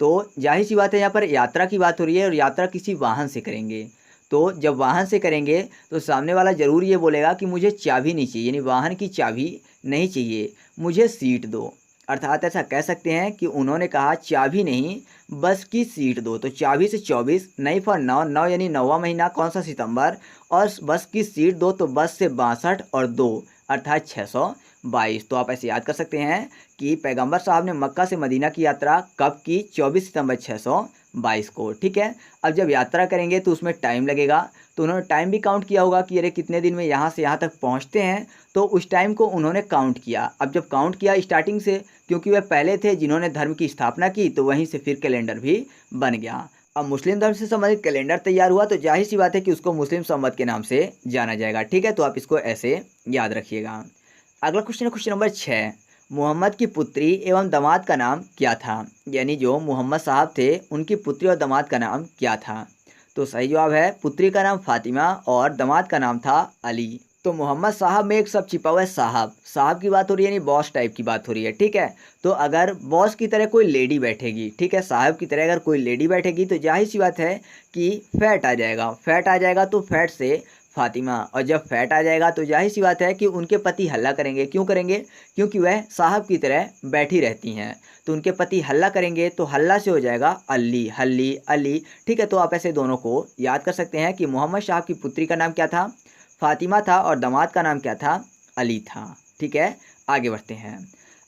तो जाहिर सी बात है यहाँ पर यात्रा की बात हो रही है और यात्रा किसी वाहन से करेंगे। तो जब वाहन से करेंगे तो सामने वाला ज़रूर ये बोलेगा कि मुझे चाबी नहीं चाहिए, यानी वाहन की चाबी नहीं चाहिए, मुझे सीट दो। अर्थात ऐसा कह सकते हैं कि उन्होंने कहा चाबी नहीं, बस की सीट दो। तो चाबी से 24 नहीं फॉर 9 यानी 9वां महीना कौन सा? सितंबर। और बस की सीट दो तो बस से 62 और 2 अर्थात 622। तो आप ऐसे याद कर सकते हैं कि पैगंबर साहब ने मक्का से मदीना की यात्रा कब की? 24 सितंबर 622 को। ठीक है, अब जब यात्रा करेंगे तो उसमें टाइम लगेगा, तो उन्होंने टाइम भी काउंट किया होगा कि अरे कितने दिन में यहाँ से यहाँ तक पहुँचते हैं, तो उस टाइम को उन्होंने काउंट किया। अब जब काउंट किया स्टार्टिंग से, क्योंकि वह पहले थे जिन्होंने धर्म की स्थापना की, तो वहीं से फिर कैलेंडर भी बन गया। अब मुस्लिम धर्म से संबंधित कैलेंडर तैयार हुआ तो जाहिर सी बात है कि उसको मुस्लिम संवत के नाम से जाना जाएगा। ठीक है, तो आप इसको ऐसे याद रखिएगा। अगला क्वेश्चन नंबर 6, मोहम्मद की पुत्री एवं दामाद का नाम क्या था? यानी जो मोहम्मद साहब थे उनकी पुत्री और दामाद का नाम क्या था? तो सही जवाब है पुत्री का नाम फातिमा और दामाद का नाम था अली। तो मोहम्मद साहब में एक सब छिपा हुआ है साहब। साहब की बात हो रही है, यानी बॉस टाइप की बात हो रही है। ठीक है, तो अगर बॉस की तरह कोई लेडी बैठेगी, ठीक है, साहब की तरह अगर कोई लेडी बैठेगी तो जाहिर सी बात है कि फैट आ जाएगा। फैट आ जाएगा तो फैट से फातिमा, और जब फैट आ जाएगा तो जाहिर सी बात है कि उनके पति हल्ला करेंगे। क्यों करेंगे? क्योंकि वह साहब की तरह बैठी रहती हैं, तो उनके पति हल्ला करेंगे तो हल्ला से हो जाएगा अली, हल्ली, अली। ठीक है, तो आप ऐसे दोनों को याद कर सकते हैं कि मोहम्मद साहब की पुत्री का नाम क्या था? फातिमा था और दामाद का नाम क्या था? अली था। ठीक है, आगे बढ़ते हैं।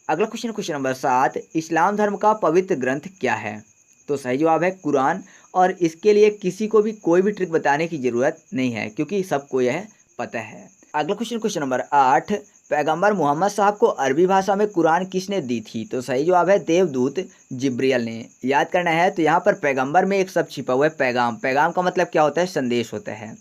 अगला क्वेश्चन नंबर 7, इस्लाम धर्म का पवित्र ग्रंथ क्या है? तो सही जवाब है कुरान, और इसके लिए किसी को भी कोई भी ट्रिक बताने की ज़रूरत नहीं है क्योंकि सबको यह पता है। अगला क्वेश्चन नंबर 8, पैगंबर मोहम्मद साहब को अरबी भाषा में कुरान किसने दी थी? तो सही जवाब है देवदूत जिब्रियल ने। याद करना है, तो यहाँ पर पैगंबर में एक शब्द छिपा हुआ है पैगाम। पैगाम का मतलब क्या होता है? संदेश होता है।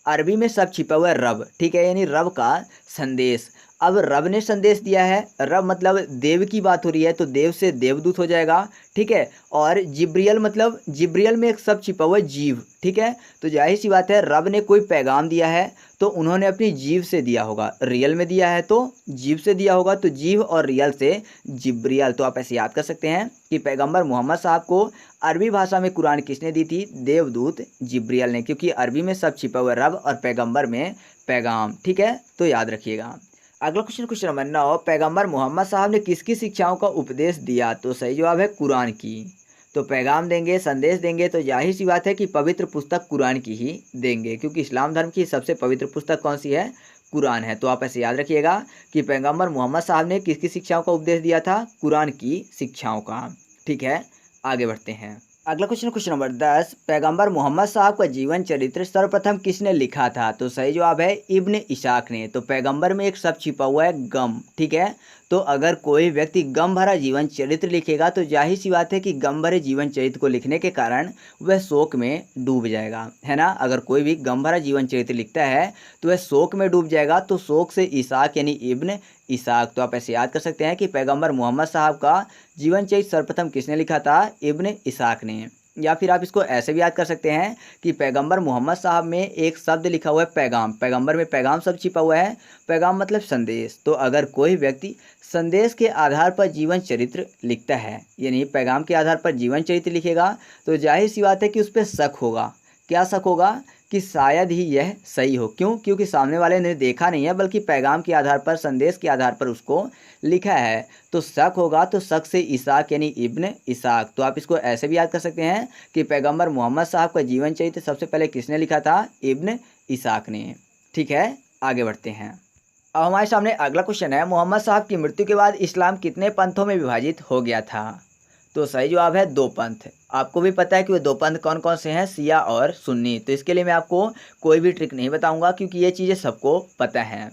अरबी में शब्द छिपा हुआ है रब। ठीक है, यानी रब का संदेश। अब रब ने संदेश दिया है, रब मतलब देव की बात हो रही है तो देव से देवदूत हो जाएगा, ठीक है। और जिब्रियल मतलब जिब्रियल में एक शब्द छिपा हुआ है जीव, ठीक है। तो जाहिर सी बात है रब ने कोई पैगाम दिया है तो उन्होंने अपनी जीव से दिया होगा, रियल में दिया है तो जीव से दिया होगा, तो जीव और रियल से जिब्रियल। तो आप ऐसे याद कर सकते हैं कि पैगंबर मोहम्मद साहब को अरबी भाषा में कुरान किसने दी थी? देवदूत जिब्रियल ने, क्योंकि अरबी में सब छिपा हुआ है, रब और पैगंबर में पैगाम, ठीक है। तो याद रखिएगा। अगला क्वेश्चन नंबर 9, पैगंबर मोहम्मद साहब ने किसकी शिक्षाओं का उपदेश दिया? तो सही जवाब है कुरान की। तो पैगाम देंगे, संदेश देंगे तो जाहिर सी बात है कि पवित्र पुस्तक कुरान की ही देंगे, क्योंकि इस्लाम धर्म की सबसे पवित्र पुस्तक कौन सी है? कुरान है। तो आप ऐसे याद रखिएगा कि पैगंबर मोहम्मद साहब ने किसकी शिक्षाओं का उपदेश दिया था? कुरान की शिक्षाओं का, ठीक है। आगे बढ़ते हैं। अगला क्वेश्चन नंबर 10, पैगंबर मोहम्मद साहब का जीवन चरित्र सर्वप्रथम किसने लिखा था? तो सही जवाब है इब्न इसाक ने। तो पैगंबर में एक शब्द छिपा हुआ है गम, ठीक है। तो अगर कोई व्यक्ति गम भरा जीवन चरित्र लिखेगा तो जाहिर सी बात है कि गम भरे जीवन चरित्र को लिखने के कारण वह शोक में डूब जाएगा, है ना। अगर कोई भी गम भरा जीवन चरित्र लिखता है तो वह शोक में डूब जाएगा, तो शोक से इसाक यानी इब्न इसाक। तो आप ऐसे याद कर सकते हैं कि पैगंबर मोहम्मद साहब का जीवन चरित्र सर्वप्रथम किसने लिखा था? इब्न इसाक ने। या फिर आप इसको ऐसे भी याद कर सकते हैं कि पैगंबर मोहम्मद साहब में एक शब्द लिखा हुआ है पैगाम, पैगंबर में पैगाम शब्द छिपा हुआ है, पैगाम मतलब संदेश। तो अगर कोई व्यक्ति संदेश के आधार पर जीवन चरित्र लिखता है, यानी पैगाम के आधार पर जीवन चरित्र लिखेगा, तो जाहिर सी बात है कि उस पर शक होगा। क्या शक होगा? कि शायद ही यह सही हो। क्यों? क्योंकि सामने वाले ने देखा नहीं है, बल्कि पैगाम के आधार पर, संदेश के आधार पर उसको लिखा है, तो शक होगा। तो शक से इसाक यानी इब्न इसाक। तो आप इसको ऐसे भी याद कर सकते हैं कि पैगंबर मोहम्मद साहब का जीवन चरित्र सबसे पहले किसने लिखा था? इब्न इसाक ने, ठीक है। आगे बढ़ते हैं। अब हमारे सामने अगला क्वेश्चन है, मोहम्मद साहब की मृत्यु के बाद इस्लाम कितने पंथों में विभाजित हो गया था? तो सही जवाब है 2 पंथ। आपको भी पता है कि वो 2 पंथ कौन कौन से हैं? शिया और सुन्नी। तो इसके लिए मैं आपको कोई भी ट्रिक नहीं बताऊंगा, क्योंकि ये चीज़ें सबको पता हैं।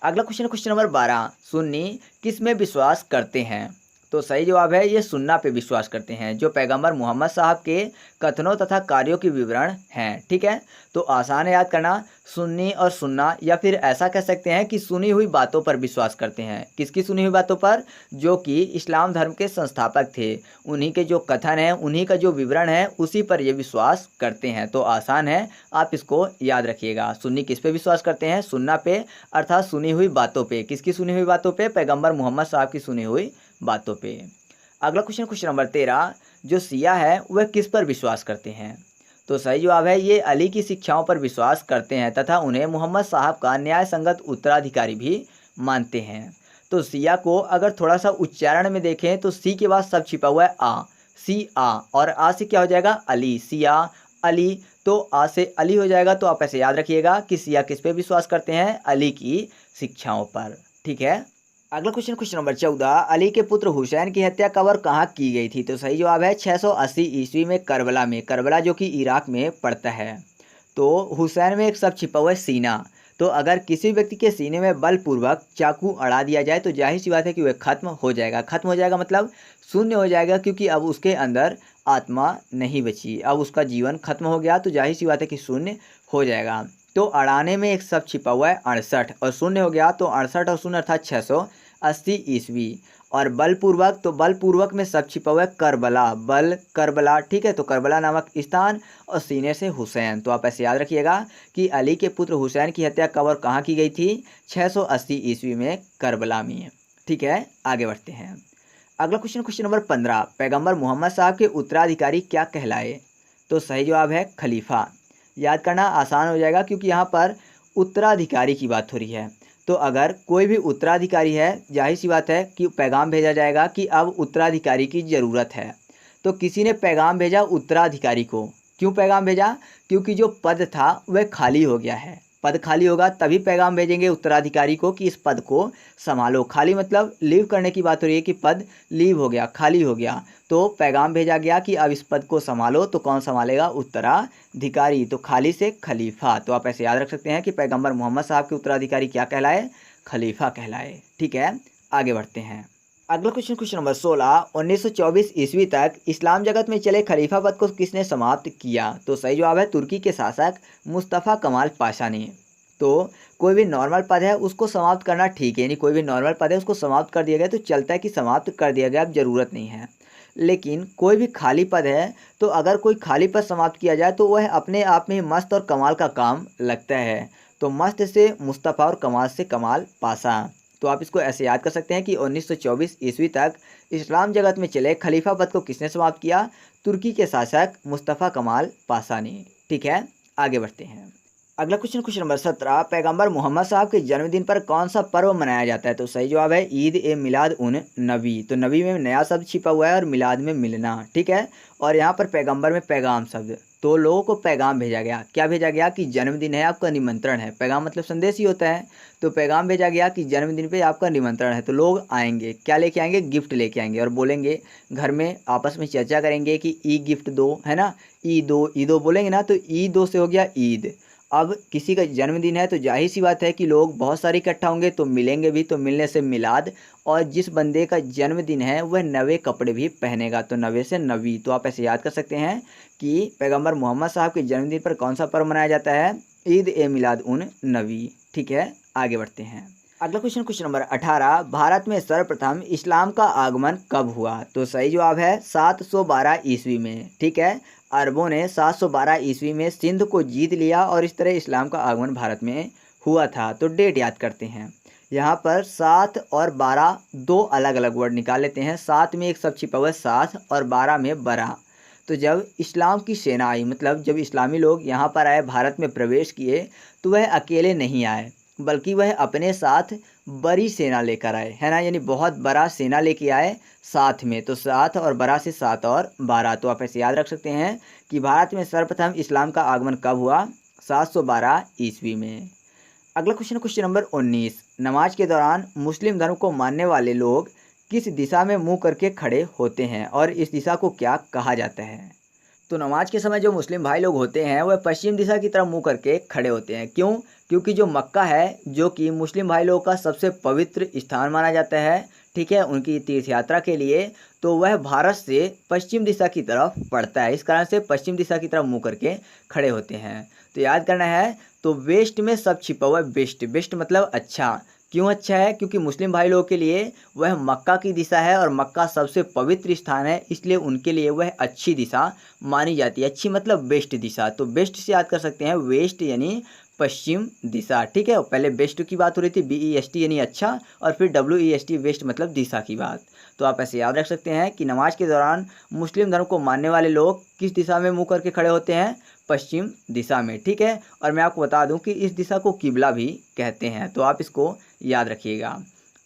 अगला क्वेश्चन नंबर 12, सुन्नी किस में विश्वास करते हैं? तो सही जवाब है ये सुन्ना पे विश्वास करते हैं, जो पैगंबर मोहम्मद साहब के कथनों तथा कार्यों के विवरण हैं, ठीक है। तो आसान है याद करना, सुन्नी और सुन्ना, या फिर ऐसा कह सकते हैं कि सुनी हुई बातों पर विश्वास करते हैं। किसकी सुनी हुई बातों पर? जो कि इस्लाम धर्म के संस्थापक थे, उन्हीं के जो कथन हैं, उन्हीं का जो विवरण है, उसी पर ये विश्वास करते हैं। तो आसान है, आप इसको याद रखिएगा। सुन्नी किस पे विश्वास करते हैं? सुन्ना पे, अर्थात सुनी हुई बातों पे। किसकी सुनी हुई बातों पे? पैगंबर मोहम्मद साहब की सुनी हुई बातों पे। अगला क्वेश्चन नंबर 13, जो शिया है वह किस पर विश्वास करते हैं? तो सही जवाब है ये अली की शिक्षाओं पर विश्वास करते हैं तथा उन्हें मोहम्मद साहब का न्याय संगत उत्तराधिकारी भी मानते हैं। तो शिया को अगर थोड़ा सा उच्चारण में देखें तो सी के बाद सब छिपा हुआ है आ, सी आ, और आ से क्या हो जाएगा? अली, सिया अली। तो आ से अली हो जाएगा। तो आप ऐसे याद रखिएगा कि शिया किस पे विश्वास करते हैं? अली की शिक्षाओं पर, ठीक है। अगला क्वेश्चन नंबर 14, अली के पुत्र हुसैन की हत्या कब और कहाँ की गई थी? तो सही जवाब है 680 ईस्वी में करबला में, करबला जो कि इराक में पड़ता है। तो हुसैन में एक शब्द छिपा हुआ है सीना। तो अगर किसी व्यक्ति के सीने में बलपूर्वक चाकू अड़ा दिया जाए तो जाहिर सी बात है कि वह खत्म हो जाएगा। खत्म हो जाएगा मतलब शून्य हो जाएगा, क्योंकि अब उसके अंदर आत्मा नहीं बची, अब उसका जीवन खत्म हो गया। तो जाहिर सी बात है कि शून्य हो जाएगा। तो अड़ाने में एक शब्द छिपा हुआ है 68 और शून्य हो गया, तो 68 और शून्य अर्थात 680 ईस्वी। और बलपूर्वक, तो बलपूर्वक में सब छिपा हुआ है करबला, बल करबला, ठीक है। तो करबला नामक स्थान और सीने से हुसैन। तो आप ऐसे याद रखिएगा कि अली के पुत्र हुसैन की हत्या कब और कहाँ की गई थी? 680 ईस्वी में करबला में, ठीक है। आगे बढ़ते हैं। अगला क्वेश्चन नंबर 15, पैगंबर मोहम्मद साहब के उत्तराधिकारी क्या कहलाए? तो सही जवाब है खलीफा। याद करना आसान हो जाएगा, क्योंकि यहाँ पर उत्तराधिकारी की बात हो रही है। तो अगर कोई भी उत्तराधिकारी है, जाहिर सी बात है कि पैगाम भेजा जाएगा कि अब उत्तराधिकारी की ज़रूरत है। तो किसी ने पैगाम भेजा उत्तराधिकारी को। क्यों पैगाम भेजा? क्योंकि जो पद था वह खाली हो गया है। पद खाली होगा तभी पैगाम भेजेंगे उत्तराधिकारी को कि इस पद को संभालो। खाली मतलब लीव करने की बात हो रही है कि पद लीव हो गया, खाली हो गया। तो पैगाम भेजा गया कि अब इस पद को संभालो। तो कौन संभालेगा? उत्तराधिकारी। तो खाली से खलीफा। तो आप ऐसे याद रख सकते हैं कि पैगंबर मोहम्मद साहब के उत्तराधिकारी क्या कहलाए? खलीफा कहलाए, ठीक है। आगे बढ़ते हैं। अगला क्वेश्चन नंबर 16, 1924 ईस्वी तक इस्लाम जगत में चले खलीफा पद को किसने समाप्त किया? तो सही जवाब है तुर्की के शासक मुस्तफ़ा कमाल पाशा ने। तो कोई भी नॉर्मल पद है उसको समाप्त करना ठीक है, यानी कोई भी नॉर्मल पद है उसको समाप्त कर दिया गया तो चलता है कि समाप्त कर दिया गया, अब ज़रूरत नहीं है। लेकिन कोई भी खाली पद है तो अगर कोई खाली पद समाप्त किया जाए तो वह अपने आप में ही मस्त और कमाल का काम लगता है। तो मस्त से मुस्तफ़ा और कमाल से कमाल पासा। तो आप इसको ऐसे याद कर सकते हैं कि 1924 ईस्वी तक इस्लाम जगत में चले खलीफा पद को किसने समाप्त किया? तुर्की के शासक मुस्तफ़ा कमाल पासा ने। ठीक है, आगे बढ़ते हैं। अगला क्वेश्चन नंबर 17, पैगंबर मोहम्मद साहब के जन्मदिन पर कौन सा पर्व मनाया जाता है? तो सही जवाब है ईद ए मिलाद उन नबी। तो नबी में नया शब्द छिपा हुआ है और मिलाद में मिलना। ठीक है, और यहाँ पर पैगंबर में पैगाम शब्द, तो लोगों को पैगाम भेजा गया। क्या भेजा गया? कि जन्मदिन है, आपका निमंत्रण है। पैगाम मतलब संदेश ही होता है, तो पैगाम भेजा गया कि जन्मदिन पे आपका निमंत्रण है। तो लोग आएंगे, क्या लेके आएंगे? गिफ्ट लेके आएंगे और बोलेंगे, घर में आपस में चर्चा करेंगे कि ई गिफ्ट दो, है ना, ई दो बोलेंगे ना, तो ई दो से हो गया ईद। अब किसी का जन्मदिन है तो जाहिर सी बात है कि लोग बहुत सारे इकट्ठा होंगे तो मिलेंगे भी, तो मिलने से मिलाद। और जिस बंदे का जन्मदिन है वह नवे कपड़े भी पहनेगा, तो नवे से नवी। तो आप ऐसे याद कर सकते हैं कि पैगंबर मोहम्मद साहब के जन्मदिन पर कौन सा पर्व मनाया जाता है? ईद ए मिलाद उन नबी। ठीक है, आगे बढ़ते हैं। अगला क्वेश्चन नंबर 18, भारत में सर्वप्रथम इस्लाम का आगमन कब हुआ? तो सही जवाब है 712 ईस्वी में। ठीक है, अरबों ने 712 ईस्वी में सिंध को जीत लिया और इस तरह इस्लाम का आगमन भारत में हुआ था। तो डेट याद करते हैं। यहाँ पर 7 और 12 दो अलग अलग वर्ड निकाल लेते हैं। 7 में एक शब्द छिपा हुआ है साथ, और 12 में बरा। तो जब इस्लाम की सेना आई, मतलब जब इस्लामी लोग यहाँ पर आए, भारत में प्रवेश किए, तो वह अकेले नहीं आए बल्कि वह अपने साथ बड़ी सेना लेकर आए, है ना, यानी बहुत बड़ा सेना लेके आए साथ में। तो 7 और 12 से 7 और 12। तो आप ऐसे याद रख सकते हैं कि भारत में सर्वप्रथम इस्लाम का आगमन कब हुआ? 712 ईस्वी में। अगला क्वेश्चन नंबर 19, नमाज के दौरान मुस्लिम धर्म को मानने वाले लोग किस दिशा में मुंह करके खड़े होते हैं और इस दिशा को क्या कहा जाता है? तो नमाज के समय जो मुस्लिम भाई लोग होते हैं वह पश्चिम दिशा की तरफ मुंह करके खड़े होते हैं। क्यों? क्योंकि जो मक्का है, जो कि मुस्लिम भाई लोगों का सबसे पवित्र स्थान माना जाता है, ठीक है, उनकी तीर्थ यात्रा के लिए, तो वह भारत से पश्चिम दिशा की तरफ पड़ता है। इस कारण से पश्चिम दिशा की तरफ मुंह करके खड़े होते हैं। तो याद करना है, तो वेस्ट में सब छिपा हुआ है। बेस्ट, बेस्ट मतलब अच्छा। क्यों अच्छा है? क्योंकि मुस्लिम भाई लोगों के लिए वह मक्का की दिशा है और मक्का सबसे पवित्र स्थान है, इसलिए उनके लिए वह अच्छी दिशा मानी जाती है। अच्छी मतलब बेस्ट दिशा। तो बेस्ट से याद कर सकते हैं वेस्ट यानी पश्चिम दिशा। ठीक है, पहले बेस्ट की बात हो रही थी, BEST यानी अच्छा, और फिर WEST वेस्ट मतलब दिशा की बात। तो आप ऐसे याद रख सकते हैं कि नमाज के दौरान मुस्लिम धर्म को मानने वाले लोग किस दिशा में मुँह करके खड़े होते हैं? पश्चिम दिशा में। ठीक है, और मैं आपको बता दूं कि इस दिशा को किबला भी कहते हैं, तो आप इसको याद रखिएगा।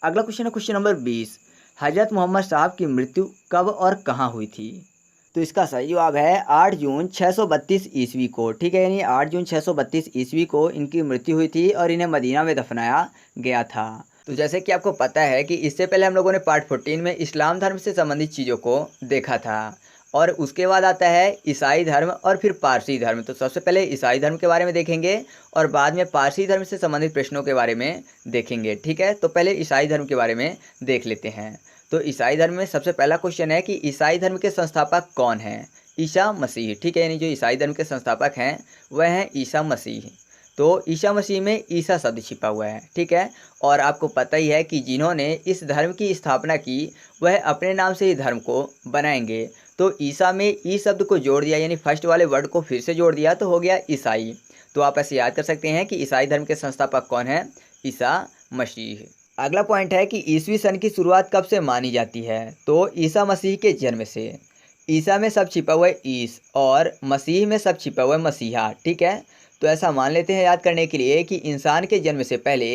अगला क्वेश्चन नंबर 20, हजरत मोहम्मद साहब की मृत्यु कब और कहाँ हुई थी? तो इसका सही जवाब है 8 जून 632 ईस्वी को। ठीक है, यानी 8 जून 632 ईस्वी को इनकी मृत्यु हुई थी और इन्हें मदीना में दफनाया गया था। तो जैसे कि आपको पता है कि इससे पहले हम लोगों ने पार्ट 14 में इस्लाम धर्म से संबंधित चीज़ों को देखा था, और उसके बाद आता है ईसाई धर्म और फिर पारसी धर्म। तो सबसे पहले ईसाई धर्म के बारे में देखेंगे और बाद में पारसी धर्म से संबंधित प्रश्नों के बारे में देखेंगे। ठीक है, तो पहले ईसाई धर्म के बारे में देख लेते हैं। तो ईसाई धर्म में सबसे पहला क्वेश्चन है कि ईसाई धर्म के संस्थापक कौन हैं? ईसा मसीह। ठीक है, यानी जो ईसाई धर्म के संस्थापक हैं वह हैं ईसा मसीह। तो ईसा मसीह में ईसा शब्द छिपा हुआ है। ठीक है, और आपको पता ही है कि जिन्होंने इस धर्म की स्थापना की वह अपने नाम से ही धर्म को बनाएंगे। तो ईसा में ई शब्द को जोड़ दिया, यानी फर्स्ट वाले वर्ड को फिर से जोड़ दिया, तो हो गया ईसाई। तो आप ऐसे याद कर सकते हैं कि ईसाई धर्म के संस्थापक कौन है? ईसा मसीह। अगला पॉइंट है कि ईसवी सन की शुरुआत कब से मानी जाती है? तो ईसा मसीह के जन्म से। ईसा में सब छिपा हुआ है ईस, और मसीह में सब छिपा हुआ है मसीहा। ठीक है, तो ऐसा मान लेते हैं याद करने के लिए कि इंसान के जन्म से पहले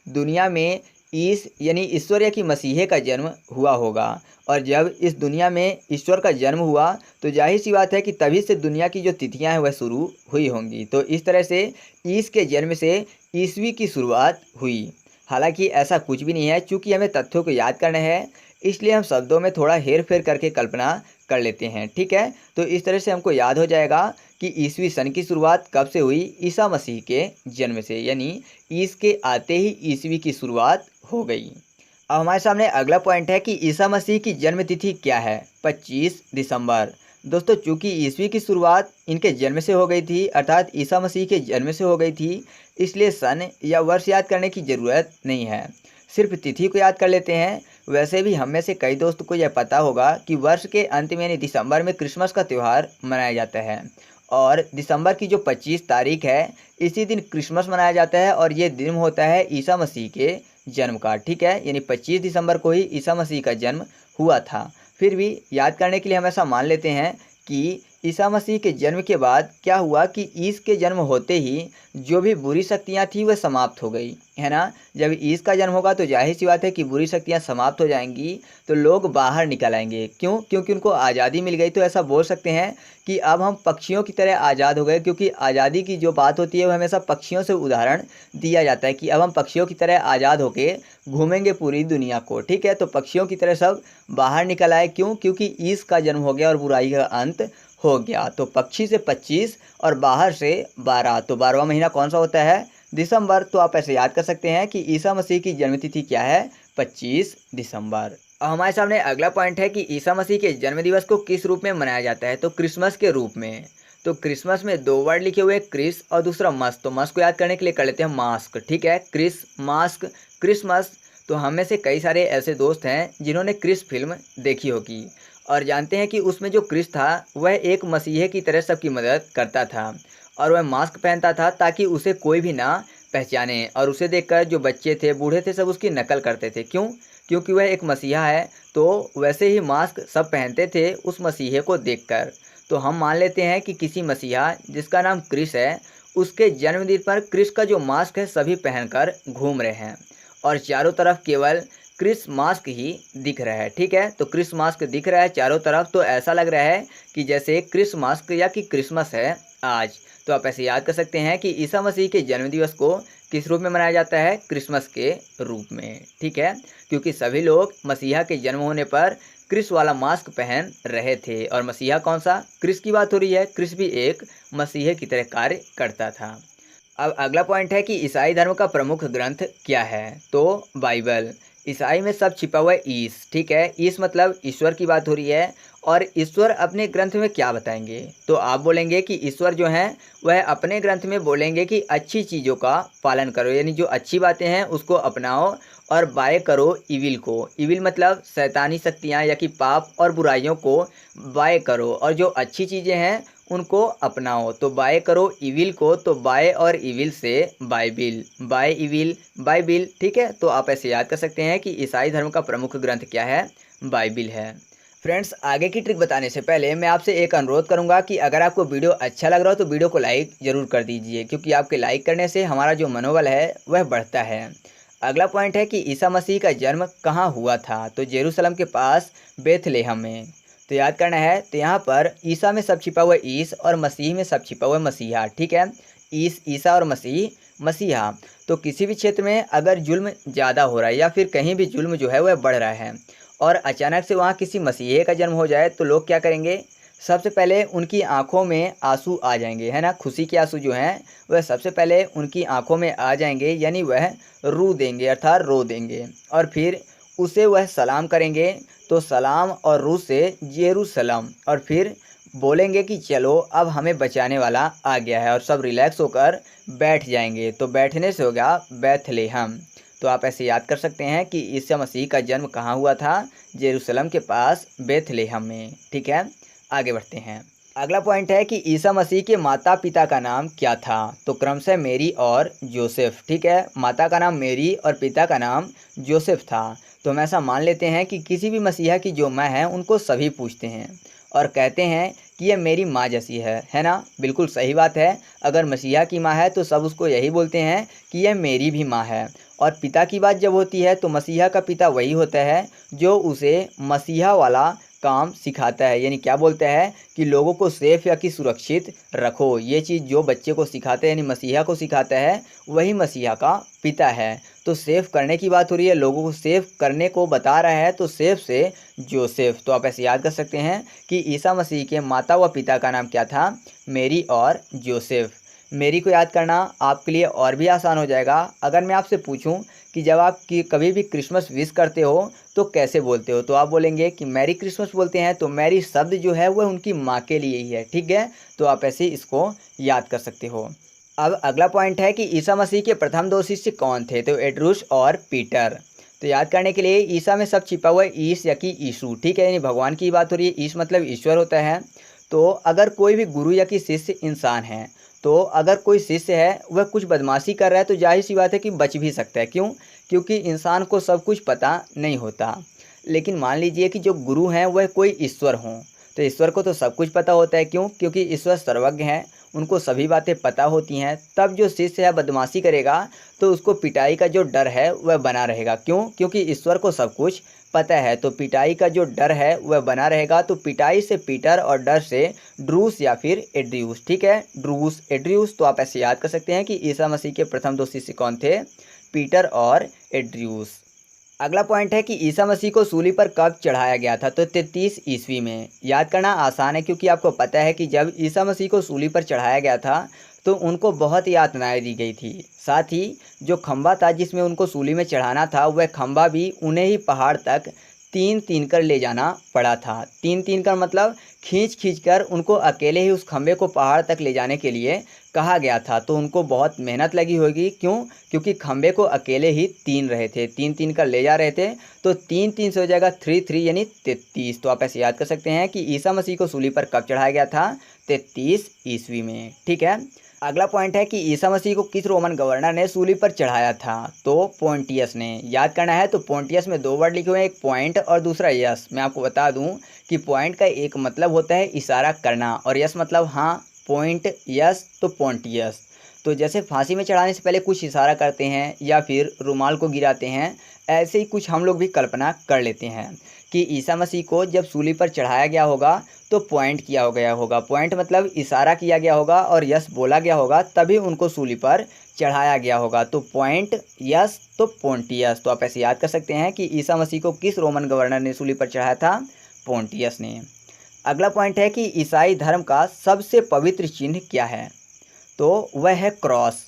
दुनिया में ईस यानी ईश्वर या कि मसीहे का जन्म हुआ होगा, और जब इस दुनिया में ईश्वर का जन्म हुआ तो जाहिर सी बात है कि तभी से दुनिया की जो तिथियां हैं वह शुरू हुई होंगी। तो इस तरह से ईस के जन्म से ईसवी की शुरुआत हुई। हालांकि ऐसा कुछ भी नहीं है, चूँकि हमें तथ्यों को याद करना है इसलिए हम शब्दों में थोड़ा हेर फेर करके कल्पना कर लेते हैं। ठीक है, तो इस तरह से हमको याद हो जाएगा कि ईसवी सन की शुरुआत कब से हुई? ईसा मसीह के जन्म से, यानी ईस के आते ही ईसवी की शुरुआत हो गई। अब हमारे सामने अगला पॉइंट है कि ईसा मसीह की जन्म तिथि क्या है? 25 दिसंबर। दोस्तों चूंकि ईस्वी की शुरुआत इनके जन्म से हो गई थी, अर्थात ईसा मसीह के जन्म से हो गई थी, इसलिए सन या वर्ष याद करने की ज़रूरत नहीं है, सिर्फ तिथि को याद कर लेते हैं। वैसे भी हम में से कई दोस्तों को यह पता होगा कि वर्ष के अंत में यानी दिसंबर में क्रिसमस का त्यौहार मनाया जाता है, और दिसंबर की जो 25 तारीख है इसी दिन क्रिसमस मनाया जाता है, और ये दिन होता है ईसा मसीह के जन्म का। ठीक है, यानी 25 दिसंबर को ही ईसा मसीह का जन्म हुआ था। फिर भी याद करने के लिए हम ऐसा मान लेते हैं कि ईसा मसीह के जन्म के बाद क्या हुआ कि ईस के जन्म होते ही जो भी बुरी शक्तियाँ थी वह समाप्त हो गई, है ना। जब ईस का जन्म होगा तो जाहिर सी बात है कि बुरी शक्तियाँ समाप्त हो जाएंगी, तो लोग बाहर निकल आएंगे। क्यों? क्योंकि उनको आज़ादी मिल गई। तो ऐसा बोल सकते हैं कि अब हम पक्षियों की तरह आज़ाद हो गए, क्योंकि आज़ादी की जो बात होती है वो हमेशा पक्षियों से उदाहरण दिया जाता है कि अब हम पक्षियों की तरह आज़ाद होके घूमेंगे पूरी दुनिया को। ठीक है, तो पक्षियों की तरह सब बाहर निकल आए। क्यों? क्योंकि ईस का जन्म हो गया और बुराई का अंत हो गया। तो पक्षी से 25 और बाहर से 12, तो 12वां महीना कौन सा होता है? दिसंबर। तो आप ऐसे याद कर सकते हैं कि ईसा मसीह की जन्मतिथि क्या है? 25 दिसंबर। अब हमारे सामने अगला पॉइंट है कि ईसा मसीह के जन्मदिवस को किस रूप में मनाया जाता है? तो क्रिसमस के रूप में। तो क्रिसमस में 2 वर्ड लिखे हुए, क्रिस और दूसरा मस। तो मस को याद करने के लिए कर लेते हैं मास्क। ठीक है, क्रिस मास्क क्रिसमस। तो हम में से कई सारे ऐसे दोस्त हैं जिन्होंने क्रिस फिल्म देखी होगी और जानते हैं कि उसमें जो क्रिस था वह एक मसीहे की तरह सबकी मदद करता था, और वह मास्क पहनता था ताकि उसे कोई भी ना पहचाने, और उसे देखकर जो बच्चे थे बूढ़े थे सब उसकी नकल करते थे। क्यों? क्योंकि वह एक मसीहा है। तो वैसे ही मास्क सब पहनते थे उस मसीहे को देखकर। तो हम मान लेते हैं कि किसी मसीहा जिसका नाम क्रिस है, उसके जन्मदिन पर क्रिस का जो मास्क है सभी पहनकर घूम रहे हैं, और चारों तरफ केवल क्रिस मास्क ही दिख रहा है। ठीक है, तो क्रिस मास्क दिख रहा है चारों तरफ, तो ऐसा लग रहा है कि जैसे क्रिस मास्क या कि क्रिसमस है आज। तो आप ऐसे याद कर सकते हैं कि ईसा मसीह के जन्मदिवस को किस रूप में मनाया जाता है? क्रिसमस के रूप में। ठीक है, क्योंकि सभी लोग मसीहा के जन्म होने पर क्रिस वाला मास्क पहन रहे थे। और मसीहा कौन सा? क्रिस की बात हो रही है। क्रिस भी एक मसीहे की तरह कार्य करता था। अब अगला पॉइंट है कि ईसाई धर्म का प्रमुख ग्रंथ क्या है? तो बाइबल। ईसाई में सब छिपा हुआ है ईस। ठीक है, ईस मतलब ईश्वर की बात हो रही है, और ईश्वर अपने ग्रंथ में क्या बताएंगे? तो आप बोलेंगे कि ईश्वर जो हैं वह अपने ग्रंथ में बोलेंगे कि अच्छी चीज़ों का पालन करो, यानी जो अच्छी बातें हैं उसको अपनाओ, और बाय करो इविल को। इविल मतलब शैतानी शक्तियाँ या कि पाप और बुराइयों को बाय करो, और जो अच्छी चीज़ें हैं उनको अपनाओ। तो बाय करो इविल को, तो बाय और इविल से बाइबिल, बाय इविल बाइबिल। ठीक है, तो आप ऐसे याद कर सकते हैं कि ईसाई धर्म का प्रमुख ग्रंथ क्या है? बाइबिल है। फ्रेंड्स, आगे की ट्रिक बताने से पहले मैं आपसे एक अनुरोध करूंगा कि अगर आपको वीडियो अच्छा लग रहा हो तो वीडियो को लाइक ज़रूर कर दीजिए, क्योंकि आपके लाइक करने से हमारा जो मनोबल है वह बढ़ता है। अगला पॉइंट है कि ईसा मसीह का जन्म कहाँ हुआ था? तो यरूशलेम के पास बेथलेहम में। तो याद करना है, तो यहाँ पर ईसा में सब छिपा हुआ ईस और मसीह में सब छिपा हुआ मसीहा। ठीक है, ईस ईसा और मसीह मसीहा। तो किसी भी क्षेत्र में अगर जुल्म ज़्यादा हो रहा है या फिर कहीं भी जुल्म जो है वह बढ़ रहा है, और अचानक से वहाँ किसी मसीहे का जन्म हो जाए, तो लोग क्या करेंगे? सबसे पहले उनकी आंखों में आंसू आ जाएंगे, है ना। खुशी के आंसू जो हैं वह सबसे पहले उनकी आंखों में आ जाएंगे, यानी वह रू देंगे अर्थात रो देंगे, और फिर उसे वह सलाम करेंगे। तो सलाम और रू से जेरूसलम, और फिर बोलेंगे कि चलो अब हमें बचाने वाला आ गया है, और सब रिलैक्स होकर बैठ जाएंगे। तो बैठने से हो गया बेथलेहम। तो आप ऐसे याद कर सकते हैं कि ईसा मसीह का जन्म कहाँ हुआ था? जेरूसलम के पास बेथलेहम में। ठीक है, आगे बढ़ते हैं। अगला पॉइंट है कि ईसा मसीह के माता पिता का नाम क्या था? तो क्रमशः मेरी और जोसेफ। ठीक है, माता का नाम मेरी और पिता का नाम जोसेफ था। तो हम ऐसा मान लेते हैं कि किसी भी मसीहा की जो माँ है उनको सभी पूछते हैं और कहते हैं कि यह मेरी माँ जैसी है ना। बिल्कुल सही बात है। अगर मसीहा की माँ है तो सब उसको यही बोलते हैं कि यह मेरी भी माँ है। और पिता की बात जब होती है तो मसीहा का पिता वही होता है जो उसे मसीहा वाला काम सिखाता है, यानी क्या बोलता है कि लोगों को सेफ या कि सुरक्षित रखो। ये चीज़ जो बच्चे को सिखाते हैं यानी मसीहा को सिखाता है, वही मसीहा का पिता है। तो सेफ करने की बात हो रही है, लोगों को सेफ करने को बता रहा है, तो सेफ से जोसेफ। तो आप ऐसे याद कर सकते हैं कि ईसा मसीह के माता व पिता का नाम क्या था? मेरी और जोसेफ। मेरी को याद करना आपके लिए और भी आसान हो जाएगा। अगर मैं आपसे पूछूं कि जब आप कभी भी क्रिसमस विश करते हो तो कैसे बोलते हो, तो आप बोलेंगे कि मैरी क्रिसमस बोलते हैं। तो मैरी शब्द जो है वह उनकी माँ के लिए ही है, ठीक है। तो आप ऐसे इसको याद कर सकते हो। अब अगला पॉइंट है कि ईसा मसीह के प्रथम 2 शिष्य कौन थे, तो एड्रूस और पीटर। तो याद करने के लिए ईसा में सब छिपा हुआ है, ईश या कि यीशु, ठीक है, यानी भगवान की बात हो रही है। ईश मतलब ईश्वर होता है। तो अगर कोई भी गुरु या कि शिष्य इंसान है, तो अगर कोई शिष्य है वह कुछ बदमाशी कर रहा है तो जाहिर सी बात है कि बच भी सकता है। क्यों? क्योंकि इंसान को सब कुछ पता नहीं होता। लेकिन मान लीजिए कि जो गुरु हैं वह कोई ईश्वर हों, तो ईश्वर को तो सब कुछ पता होता है। क्यों? क्योंकि ईश्वर सर्वज्ञ हैं, उनको सभी बातें पता होती हैं। तब जो शिष्य है बदमाशी करेगा तो उसको पिटाई का जो डर है वह बना रहेगा। क्यों? क्योंकि ईश्वर को सब कुछ पता है, तो पिटाई का जो डर है वह बना रहेगा। तो पिटाई से पीटर और डर से ड्रूस या फिर एड्रियूस, ठीक है, ड्रूस एड्रियूस। तो आप ऐसे याद कर सकते हैं कि ईसा मसीह के प्रथम 2 शिष्य कौन थे, पीटर और एड्रियूस। अगला पॉइंट है कि ईसा मसीह को सूली पर कब चढ़ाया गया था, तो 33 ईस्वी में। याद करना आसान है क्योंकि आपको पता है कि जब ईसा मसीह को सूली पर चढ़ाया गया था तो उनको बहुत यातनाएं दी गई थी। साथ ही जो खंभा था जिसमें उनको सूली में चढ़ाना था, वह खंभा भी उन्हें ही पहाड़ तक 3-3 कर ले जाना पड़ा था। 3-3 कर मतलब खींच कर उनको अकेले ही उस खंभे को पहाड़ तक ले जाने के लिए कहा गया था। तो उनको बहुत मेहनत लगी होगी। क्यों? क्योंकि खंभे को अकेले ही 3 रहे थे, 3-3 कर ले जा रहे थे। तो 3-3 से हो जाएगा 3-3 यानी 33। तो आप ऐसे याद कर सकते हैं कि ईसा मसीह को सूली पर कब चढ़ाया गया था, 33 ईस्वी में, ठीक है। अगला पॉइंट है कि ईसा मसीह को किस रोमन गवर्नर ने सूली पर चढ़ाया था, तो पोंटियस ने। याद करना है तो पोंटियस में 2 वर्ड लिखे हुए हैं, एक पॉइंट और दूसरा यस। मैं आपको बता दूं कि पॉइंट का एक मतलब होता है इशारा करना और यस मतलब हाँ, पॉइंट यस तो पोंटियस। तो जैसे फांसी में चढ़ाने से पहले कुछ इशारा करते हैं या फिर रुमाल को गिराते हैं, ऐसे ही कुछ हम लोग भी कल्पना कर लेते हैं कि ईसा मसीह को जब सूली पर चढ़ाया गया होगा तो पॉइंट किया गया होगा। पॉइंट मतलब इशारा किया गया होगा और यस बोला गया होगा, तभी उनको सूली पर चढ़ाया गया होगा। तो पॉइंट यस तो पोंटियस। तो आप ऐसे याद कर सकते हैं कि ईसा मसीह को किस रोमन गवर्नर ने सूली पर चढ़ाया था, पोंटियस ने। अगला पॉइंट है कि ईसाई धर्म का सबसे पवित्र चिन्ह क्या है, तो वह है क्रॉस।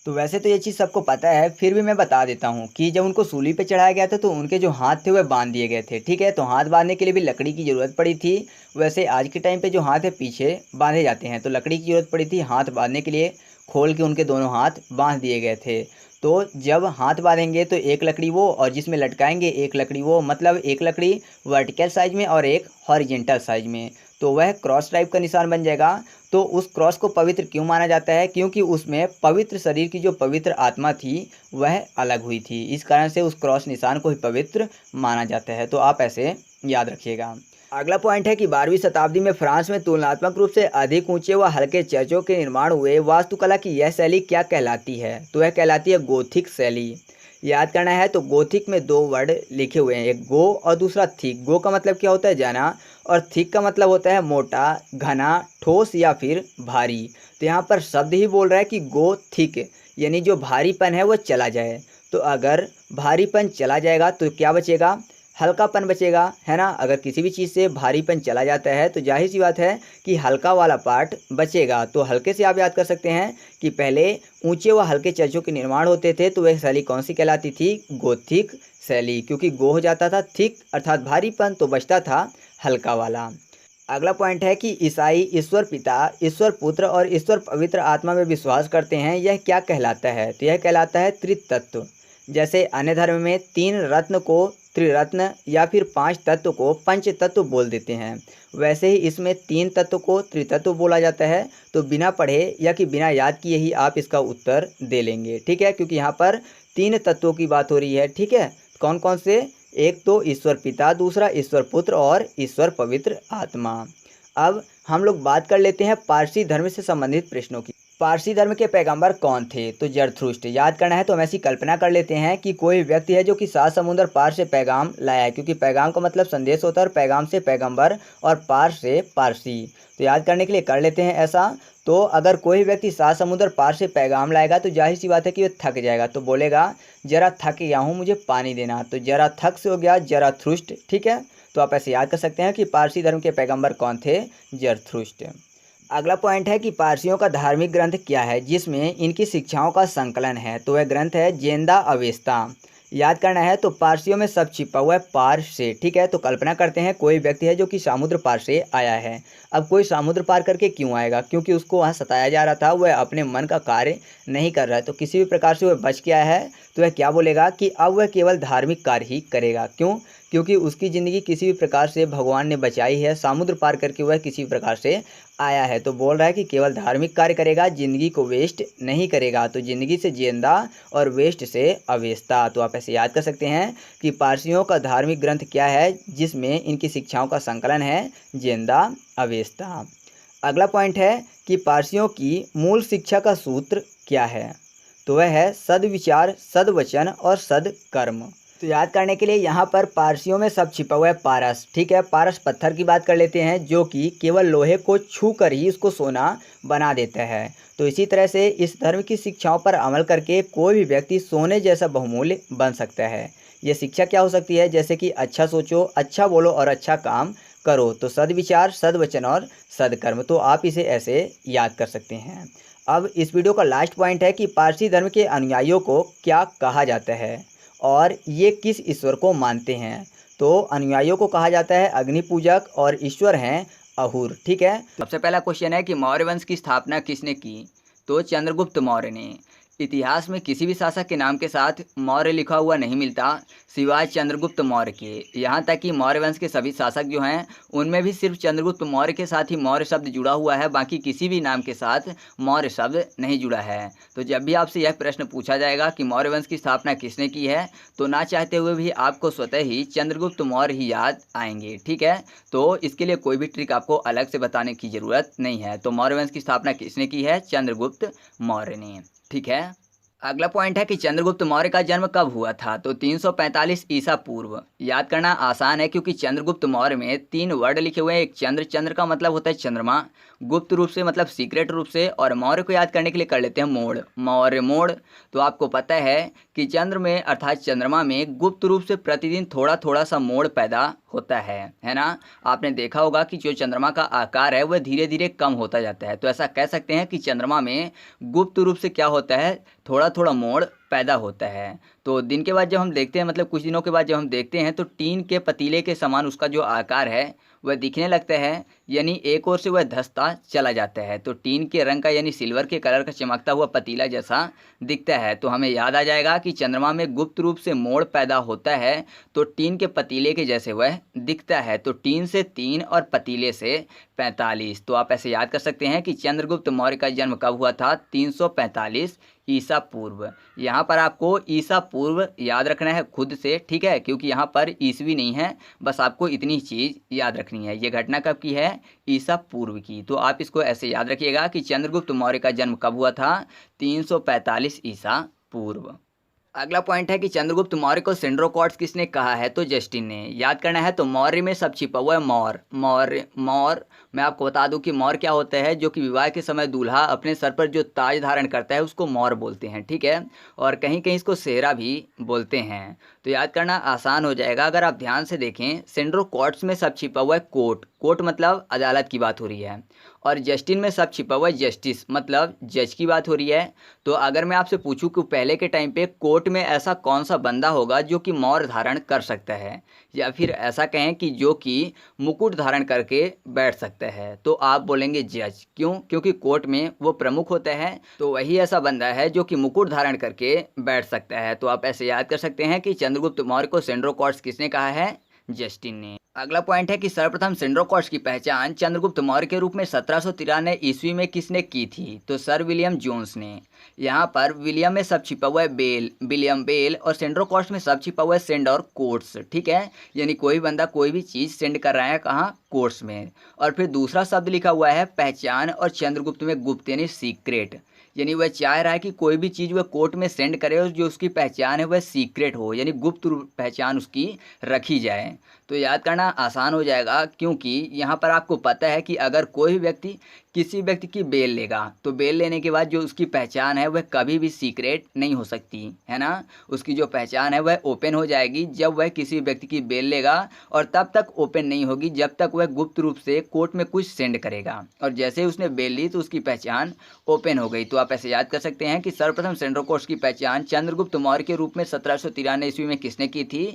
तो वैसे तो ये चीज़ सबको पता है, फिर भी मैं बता देता हूँ कि जब उनको सूली पे चढ़ाया गया था तो उनके जो हाथ थे वह बांध दिए गए थे, ठीक है। तो हाथ बांधने के लिए भी लकड़ी की ज़रूरत पड़ी थी। वैसे आज के टाइम पे जो हाथ है पीछे बांधे जाते हैं, तो लकड़ी की ज़रूरत पड़ी थी हाथ बांधने के लिए। खोल के उनके दोनों हाथ बांध दिए गए थे। तो जब हाथ बांधेंगे तो एक लकड़ी वो और जिसमें लटकाएंगे एक लकड़ी वो, मतलब एक लकड़ी वर्टिकल साइज में और एक हॉरिजेंटल साइज में, तो वह क्रॉस टाइप का निशान बन जाएगा। तो उस क्रॉस को पवित्र क्यों माना जाता है? क्योंकि उसमें पवित्र शरीर की जो पवित्र आत्मा थी वह अलग हुई थी। इस कारण से उस क्रॉस निशान को ही पवित्र माना जाता है। तो आप ऐसे याद रखिएगा। अगला पॉइंट है कि 12वीं शताब्दी में फ्रांस में तुलनात्मक रूप से अधिक ऊंचे व हल्के चर्चों के निर्माण हुए। वास्तुकला की यह शैली क्या कहलाती है, तो यह कहलाती है गोथिक शैली। याद करना है तो गोथिक में 2 वर्ड लिखे हुए हैं, एक गो और दूसरा थिक। गो का मतलब क्या होता है, जाना, और थिक का मतलब होता है मोटा, घना, ठोस या फिर भारी। तो यहाँ पर शब्द ही बोल रहा है कि गो थिक, यानी जो भारीपन है वो चला जाए। तो अगर भारीपन चला जाएगा तो क्या बचेगा, हल्कापन बचेगा, है ना। अगर किसी भी चीज़ से भारीपन चला जाता है तो जाहिर सी बात है कि हल्का वाला पार्ट बचेगा। तो हल्के से आप याद कर सकते हैं कि पहले ऊंचे व हल्के चर्चों के निर्माण होते थे, तो वह शैली कौन सी कहलाती थी, गोथिक शैली। क्योंकि गो हो जाता था थिक अर्थात भारीपन, तो बचता था हल्का वाला। अगला पॉइंट है कि ईसाई ईश्वर पिता, ईश्वर पुत्र और ईश्वर पवित्र आत्मा में विश्वास करते हैं, यह क्या कहलाता है, तो यह कहलाता है त्रितत्व। जैसे अन्य धर्म में 3 रत्न को त्रिरत्न या फिर 5 तत्व को पंच तत्व बोल देते हैं, वैसे ही इसमें 3 तत्व को त्रितत्व बोला जाता है। तो बिना पढ़े या कि बिना याद किए ही आप इसका उत्तर दे लेंगे, ठीक है, क्योंकि यहाँ पर 3 तत्वों की बात हो रही है, ठीक है। कौन कौन से, एक तो ईश्वर पिता, दूसरा ईश्वर पुत्र और ईश्वर पवित्र आत्मा। अब हम लोग बात कर लेते हैं पारसी धर्म से संबंधित प्रश्नों की। पारसी धर्म के पैगंबर कौन थे, तो जरथुष्ट। याद करना है तो हम ऐसी कल्पना कर लेते हैं कि कोई व्यक्ति है जो कि 7 समुद्र पार से पैगाम लाया है, क्योंकि पैगाम का मतलब संदेश होता है और पैगाम से पैगंबर और पार से पारसी। तो याद करने के लिए कर लेते हैं ऐसा। तो अगर कोई व्यक्ति 7 समुद्र पार से पैगाम लाएगा तो जाहिर सी बात है कि वह थक जाएगा, तो बोलेगा जरा थक गया हूँ, मुझे पानी देना। तो जरा थक से हो गया जराथुष्ट, ठीक है। तो आप ऐसे याद कर सकते हैं कि पारसी धर्म के पैगंबर कौन थे, जरथुष्ट। अगला पॉइंट है कि पारसियों का धार्मिक ग्रंथ क्या है जिसमें इनकी शिक्षाओं का संकलन है, तो वह ग्रंथ है जेंदा अवेस्ता। याद करना है तो पारसियों में सब छिपा हुआ है पार से, ठीक है। तो कल्पना करते हैं कोई व्यक्ति है जो कि समुद्र पार से आया है। अब कोई समुद्र पार करके क्यों आएगा? क्योंकि उसको वहाँ सताया जा रहा था, वह अपने मन का कार्य नहीं कर रहा है, तो किसी भी प्रकार से वह बच के आया है। तो वह क्या बोलेगा कि अब वह केवल धार्मिक कार्य ही करेगा। क्यों? क्योंकि उसकी ज़िंदगी किसी भी प्रकार से भगवान ने बचाई है, समुद्र पार करके वह किसी भी प्रकार से आया है। तो बोल रहा है कि केवल धार्मिक कार्य करेगा, ज़िंदगी को वेस्ट नहीं करेगा। तो ज़िंदगी से जिंदा और वेस्ट से अवेस्ता। तो आप ऐसे याद कर सकते हैं कि पारसियों का धार्मिक ग्रंथ क्या है, जिसमें इनकी शिक्षाओं का संकलन है, जिंदा अवेस्ता। अगला पॉइंट है कि पारसियों की मूल शिक्षा का सूत्र क्या है? तो वह है सद्विचार, सद्वचन और सद्कर्म। तो याद करने के लिए यहाँ पर पारसियों में सब छिपा हुआ है पारस, ठीक है। पारस पत्थर की बात कर लेते हैं, जो कि केवल लोहे को छू कर ही उसको सोना बना देता है। तो इसी तरह से इस धर्म की शिक्षाओं पर अमल करके कोई भी व्यक्ति सोने जैसा बहुमूल्य बन सकता है। ये शिक्षा क्या हो सकती है? जैसे कि अच्छा सोचो, अच्छा बोलो और अच्छा काम करो। तो सद्विचार, सद्वचन और सद्कर्म। तो आप इसे ऐसे याद कर सकते हैं। अब इस वीडियो का लास्ट पॉइंट है कि पारसी धर्म के अनुयायियों को क्या कहा जाता है और ये किस ईश्वर को मानते हैं? तो अनुयायियों को कहा जाता है अग्नि पूजक और ईश्वर हैं अहुर, ठीक है। सबसे पहला क्वेश्चन है कि मौर्य वंश की स्थापना किसने की? तो चंद्रगुप्त मौर्य ने। इतिहास में किसी भी शासक के नाम के साथ मौर्य लिखा हुआ नहीं मिलता सिवाय चंद्रगुप्त मौर्य के। यहाँ तक कि मौर्य वंश के सभी शासक जो हैं उनमें भी सिर्फ चंद्रगुप्त मौर्य के साथ ही मौर्य शब्द जुड़ा हुआ है, बाकी किसी भी नाम के साथ मौर्य शब्द नहीं जुड़ा है। तो जब भी आपसे यह प्रश्न पूछा जाएगा कि मौर्य वंश की स्थापना किसने की है, तो ना चाहते हुए भी आपको स्वतः ही चंद्रगुप्त मौर्य ही याद आएंगे, ठीक है। तो इसके लिए कोई भी ट्रिक आपको अलग से बताने की ज़रूरत नहीं है। तो मौर्य वंश की स्थापना किसने की है? चंद्रगुप्त मौर्य ने, ठीक है। अगला पॉइंट है कि चंद्रगुप्त मौर्य का जन्म कब हुआ था? तो 345 ईसा पूर्व। याद करना आसान है क्योंकि चंद्रगुप्त मौर्य में 3 वर्ड लिखे हुए हैं। एक चंद्र, चंद्र का मतलब होता है चंद्रमा, गुप्त रूप से मतलब सीक्रेट रूप से, और मौर्य को याद करने के लिए कर लेते हैं मोड़, मौर्य मोड़। तो आपको पता है कि चंद्र में अर्थात चंद्रमा में गुप्त रूप से प्रतिदिन थोड़ा थोड़ा सा मोड़ पैदा होता है ना। आपने देखा होगा कि जो चंद्रमा का आकार है वह धीरे धीरे कम होता जाता है। तो ऐसा कह सकते हैं कि चंद्रमा में गुप्त रूप से क्या होता है, थोड़ा थोड़ा मोड़ पैदा होता है। तो दिन के बाद जब हम देखते हैं, मतलब कुछ दिनों के बाद जब हम देखते हैं, तो टीन के पतीले के समान उसका जो आकार है वह दिखने लगता है, यानी एक ओर से वह धंसता चला जाता है। तो टीन के रंग का यानी सिल्वर के कलर का चमकता हुआ पतीला जैसा दिखता है। तो हमें याद आ जाएगा कि चंद्रमा में गुप्त रूप से मोड़ पैदा होता है, तो टीन के पतीले के जैसे वह दिखता है। तो टीन से 3 और पतीले से 45। तो आप ऐसे याद कर सकते हैं कि चंद्रगुप्त मौर्य का जन्म कब हुआ था? 345 ईसा पूर्व। यहाँ पर आपको ईसा पूर्व याद रखना है खुद से, ठीक है, क्योंकि यहाँ पर ईसवी नहीं है, बस आपको इतनी चीज़ याद रखनी है। ये घटना कब की है? ईसा पूर्व की। तो आप इसको ऐसे याद रखिएगा कि चंद्रगुप्त मौर्य का जन्म कब हुआ था? 345 ईसा पूर्व। अगला पॉइंट है कि चंद्रगुप्त मौर्य को सेंड्रोकॉट्स किसने कहा है? तो जस्टिन ने। याद करना है तो मौर्य में सब छिपा हुआ है मौर, मौर्य, मौर। मैं आपको बता दूं कि मौर क्या होता है, जो कि विवाह के समय दूल्हा अपने सर पर जो ताज धारण करता है उसको मौर बोलते हैं, ठीक है। और कहीं कहीं इसको सेहरा भी बोलते हैं। तो याद करना आसान हो जाएगा अगर आप ध्यान से देखें। सेंड्रोकॉट्स में सब छिपा हुआ है कोर्ट, कोर्ट मतलब अदालत की बात हो रही है, और जस्टिन में सब छिपा हुआ है जस्टिस मतलब जज की बात हो रही है। तो अगर मैं आपसे पूछूं कि पहले के टाइम पे कोर्ट में ऐसा कौन सा बंदा होगा जो कि मौर धारण कर सकता है, या फिर ऐसा कहें कि जो कि मुकुट धारण करके बैठ सकता है, तो आप बोलेंगे जज। क्यों? क्योंकि कोर्ट में वो प्रमुख होता है, तो वही ऐसा बंदा है जो कि मुकुट धारण करके बैठ सकता है। तो आप ऐसे याद कर सकते हैं कि चंद्रगुप्त मौर्य को सेंड्रोकॉट्स किसने कहा है? जस्टिन ने। अगला पॉइंट है कि सर्वप्रथम सेंड्रोकॉट्स की पहचान चंद्रगुप्त मौर्य के रूप में 1793 ईस्वी में किसने की थी? तो सर विलियम जोन्स ने। यहाँ पर विलियम में सब छिपा हुआ है बेल, विलियम बेल, और सेंड्रोकॉट्स में सब छिपा हुआ है सेंड और कोट्स, ठीक है। यानी कोई बंदा कोई भी चीज़ सेंड कर रहा है कहाँ? कोट्स में। और फिर दूसरा शब्द लिखा हुआ है पहचान, और चंद्रगुप्त में गुप्त यानी सीक्रेट, यानी वह चाह रहा है कि कोई भी चीज़ वह कोर्ट में सेंड करे और जो उसकी पहचान है वह सीक्रेट हो, यानी गुप्त पहचान उसकी रखी जाए। तो याद करना आसान हो जाएगा, क्योंकि यहाँ पर आपको पता है कि अगर कोई भी व्यक्ति किसी व्यक्ति की बेल लेगा तो बेल लेने के बाद जो उसकी पहचान है वह कभी भी सीक्रेट नहीं हो सकती है ना। उसकी जो पहचान है वह ओपन हो जाएगी जब वह किसी व्यक्ति की बेल लेगा, और तब तक ओपन नहीं होगी जब तक वह गुप्त रूप से कोर्ट में कुछ सेंड करेगा। और जैसे ही उसने बेल ली तो उसकी पहचान ओपन हो गई। तो आप ऐसे याद कर सकते हैं कि सर्वप्रथम सेंट्रल कोर्ट्स की पहचान चंद्रगुप्त मौर्य के रूप में 1793 ईस्वी में किसने की थी?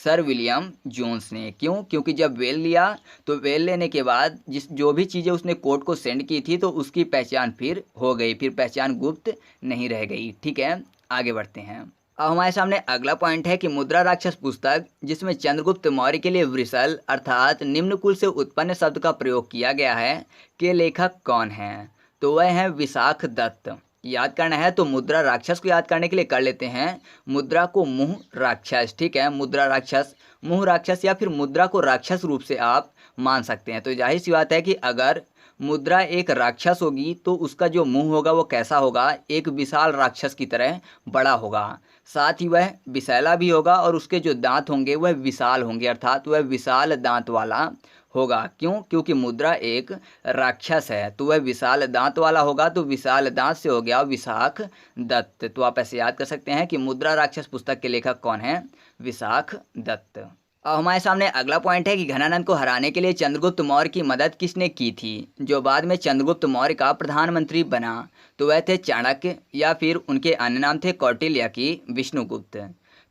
सर विलियम जोन्स ने। क्यों? क्योंकि जब बेल लिया तो बेल लेने के बाद जो भी चीज़ें उसने कोर्ट को सेंड की थी तो उसकी पहचान फिर हो गई, फिर पहचान गुप्त नहीं रह गई। ठीक है, आगे बढ़ते हैं। अब हमारे सामने अगला पॉइंट है कि मुद्रा राक्षस पुस्तक जिसमें चंद्रगुप्त मौर्य के लिए वृषल अर्थात निम्न कुल से उत्पन्न शब्द का प्रयोग किया गया है के लेखक कौन हैं? तो वह हैं विशाख दत्त। याद करना है तो मुद्रा राक्षस को याद करने के लिए कर लेते हैं मुद्रा को मुंह राक्षस। ठीक है, मुद्रा राक्षस, मुंह राक्षस, या फिर मुद्रा को राक्षस रूप से आप मान सकते हैं। तो जाहिर सी बात है कि अगर मुद्रा एक राक्षस होगी तो उसका जो मुंह होगा वो कैसा होगा? एक विशाल राक्षस की तरह बड़ा होगा। साथ ही वह विषैला भी होगा और उसके जो दांत होंगे वह विशाल होंगे, अर्थात वह विशाल दांत वाला होगा। क्यों? क्योंकि मुद्रा एक राक्षस है तो वह विशाल दांत वाला होगा। तो विशाल दांत से हो गया विशाख दत्त। तो आप ऐसे याद कर सकते हैं कि मुद्रा राक्षस पुस्तक के लेखक कौन है? विशाख दत्त। अब हमारे सामने अगला पॉइंट है कि घनानंद को हराने के लिए चंद्रगुप्त मौर्य की मदद किसने की थी, जो बाद में चंद्रगुप्त मौर्य का प्रधानमंत्री बना? तो वह थे चाणक्य, या फिर उनके अन्य नाम थे कौटिल्य की विष्णुगुप्त।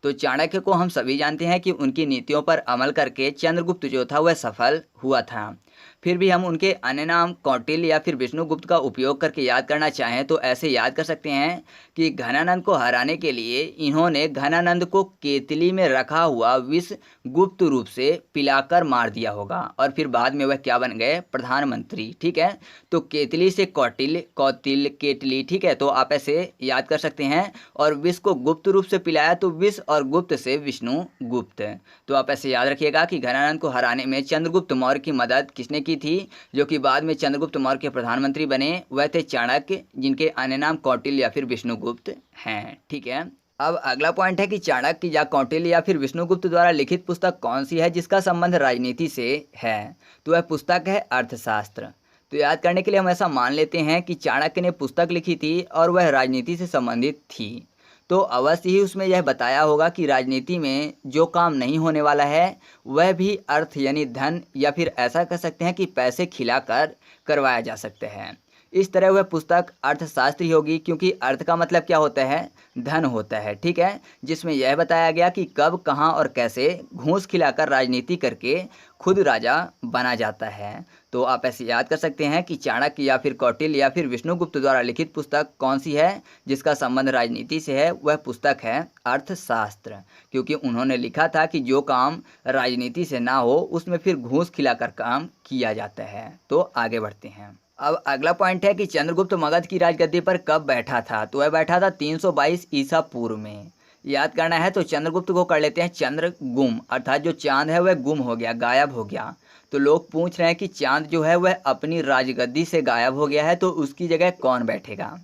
तो चाणक्य को हम सभी जानते हैं कि उनकी नीतियों पर अमल करके चंद्रगुप्त जो था वह सफल हुआ था। फिर भी हम उनके अन्य नाम कौटिल्य या फिर विष्णुगुप्त का उपयोग करके याद करना चाहें तो ऐसे याद कर सकते हैं कि घनानंद को हराने के लिए इन्होंने घनानंद को केतली में रखा हुआ विष गुप्त रूप से पिलाकर मार दिया होगा, और फिर बाद में वह क्या बन गए? प्रधानमंत्री। ठीक है, तो केतली से कौटिल्य, कौटिल्य केतली। ठीक है, तो आप ऐसे याद कर सकते हैं। और विष को गुप्त रूप से पिलाया तो विष, और गुप्त से विष्णु गुप्त। तो आप ऐसे याद रखिएगा कि घनानंद को हराने में चंद्रगुप्त मौर्य की मदद किसने की थी, जो कि बाद में चंद्रगुप्त मौर्य के प्रधानमंत्री बने? वह थे चाणक्य, जिनके अन्य नाम कौटिल्य या फिर विष्णुगुप्त हैं। ठीक है, अब अगला पॉइंट है कि चाणक्य या कौटिल्य या फिर विष्णुगुप्त द्वारा लिखित पुस्तक कौन सी है जिसका संबंध राजनीति से है? तो वह पुस्तक है अर्थशास्त्र। तो याद करने के लिए हम ऐसा मान लेते हैं कि चाणक्य ने पुस्तक लिखी थी और वह राजनीति से संबंधित थी, तो अवश्य ही उसमें यह बताया होगा कि राजनीति में जो काम नहीं होने वाला है वह भी अर्थ यानी धन, या फिर ऐसा कह सकते हैं कि पैसे खिलाकर करवाया जा सकता है। इस तरह वह पुस्तक अर्थशास्त्री होगी, क्योंकि अर्थ का मतलब क्या होता है? धन होता है। ठीक है, जिसमें यह बताया गया कि कब, कहाँ और कैसे घूस खिलाकर राजनीति करके खुद राजा बना जाता है। तो आप ऐसे याद कर सकते हैं कि चाणक्य या फिर कौटिल्य या फिर विष्णुगुप्त द्वारा लिखित पुस्तक कौन सी है जिसका संबंध राजनीति से है? वह पुस्तक है अर्थशास्त्र, क्योंकि उन्होंने लिखा था कि जो काम राजनीति से ना हो उसमें फिर घूस खिलाकर काम किया जाता है। तो आगे बढ़ते हैं। अब अगला पॉइंट है कि चंद्रगुप्त मगध की राजगद्दी पर कब बैठा था? तो वह बैठा था 322 ईसा पूर्व में। याद करना है तो चंद्रगुप्त को कर लेते हैं चंद्र गुम, अर्थात जो चांद है वह गुम हो गया, गायब हो गया। तो लोग पूछ रहे हैं कि चांद जो है वह अपनी राजगद्दी से गायब हो गया है तो उसकी जगह कौन बैठेगा?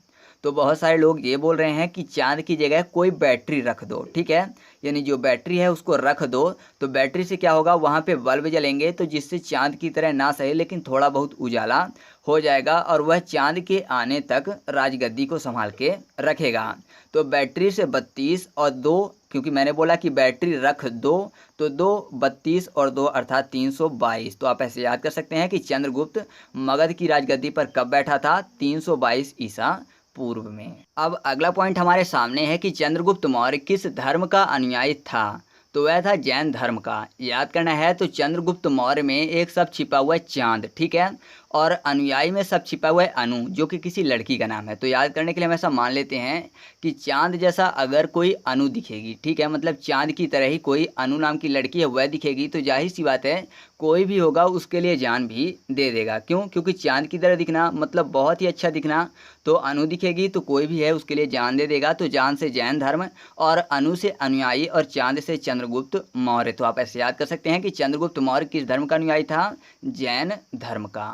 तो बहुत सारे लोग ये बोल रहे हैं कि चांद की जगह कोई बैटरी रख दो। ठीक है, यानी जो बैटरी है उसको रख दो, तो बैटरी से क्या होगा? वहाँ पे बल्ब जलेंगे तो जिससे चांद की तरह ना सही लेकिन थोड़ा बहुत उजाला हो जाएगा, और वह चांद के आने तक राजगद्दी को संभाल के रखेगा। तो बैटरी से 32 और 2, क्योंकि मैंने बोला कि बैटरी रख दो, तो 2 32 और 2 अर्थात 322। तो आप ऐसे याद कर सकते हैं कि चंद्रगुप्त मगध की राजगद्दी पर कब बैठा था? 322 ईसा पूर्व में। अब अगला पॉइंट हमारे सामने है कि चंद्रगुप्त मौर्य किस धर्म का अनुयायी था? तो वह था जैन धर्म का। याद करना है तो चंद्रगुप्त मौर्य में एक शब्द छिपा हुआ है चांद। ठीक है, और अनुयायी में सब छिपा हुआ है अनु, जो कि किसी लड़की का नाम है। तो याद करने के लिए हम ऐसा मान लेते हैं कि चांद जैसा अगर कोई अनु दिखेगी, ठीक है, मतलब चांद की तरह ही कोई अनु नाम की लड़की है वह दिखेगी, तो जाहिर सी बात है कोई भी होगा उसके लिए जान भी दे देगा। क्यों? क्योंकि चांद की तरह दिखना मतलब बहुत ही अच्छा दिखना। तो अनु दिखेगी तो कोई भी है उसके लिए जान दे देगा। तो जान से जैन धर्म, और अनु से अनुयायी, और चांद से चंद्रगुप्त मौर्य। तो आप ऐसे याद कर सकते हैं कि चंद्रगुप्त मौर्य किस धर्म का अनुयायी था? जैन धर्म का।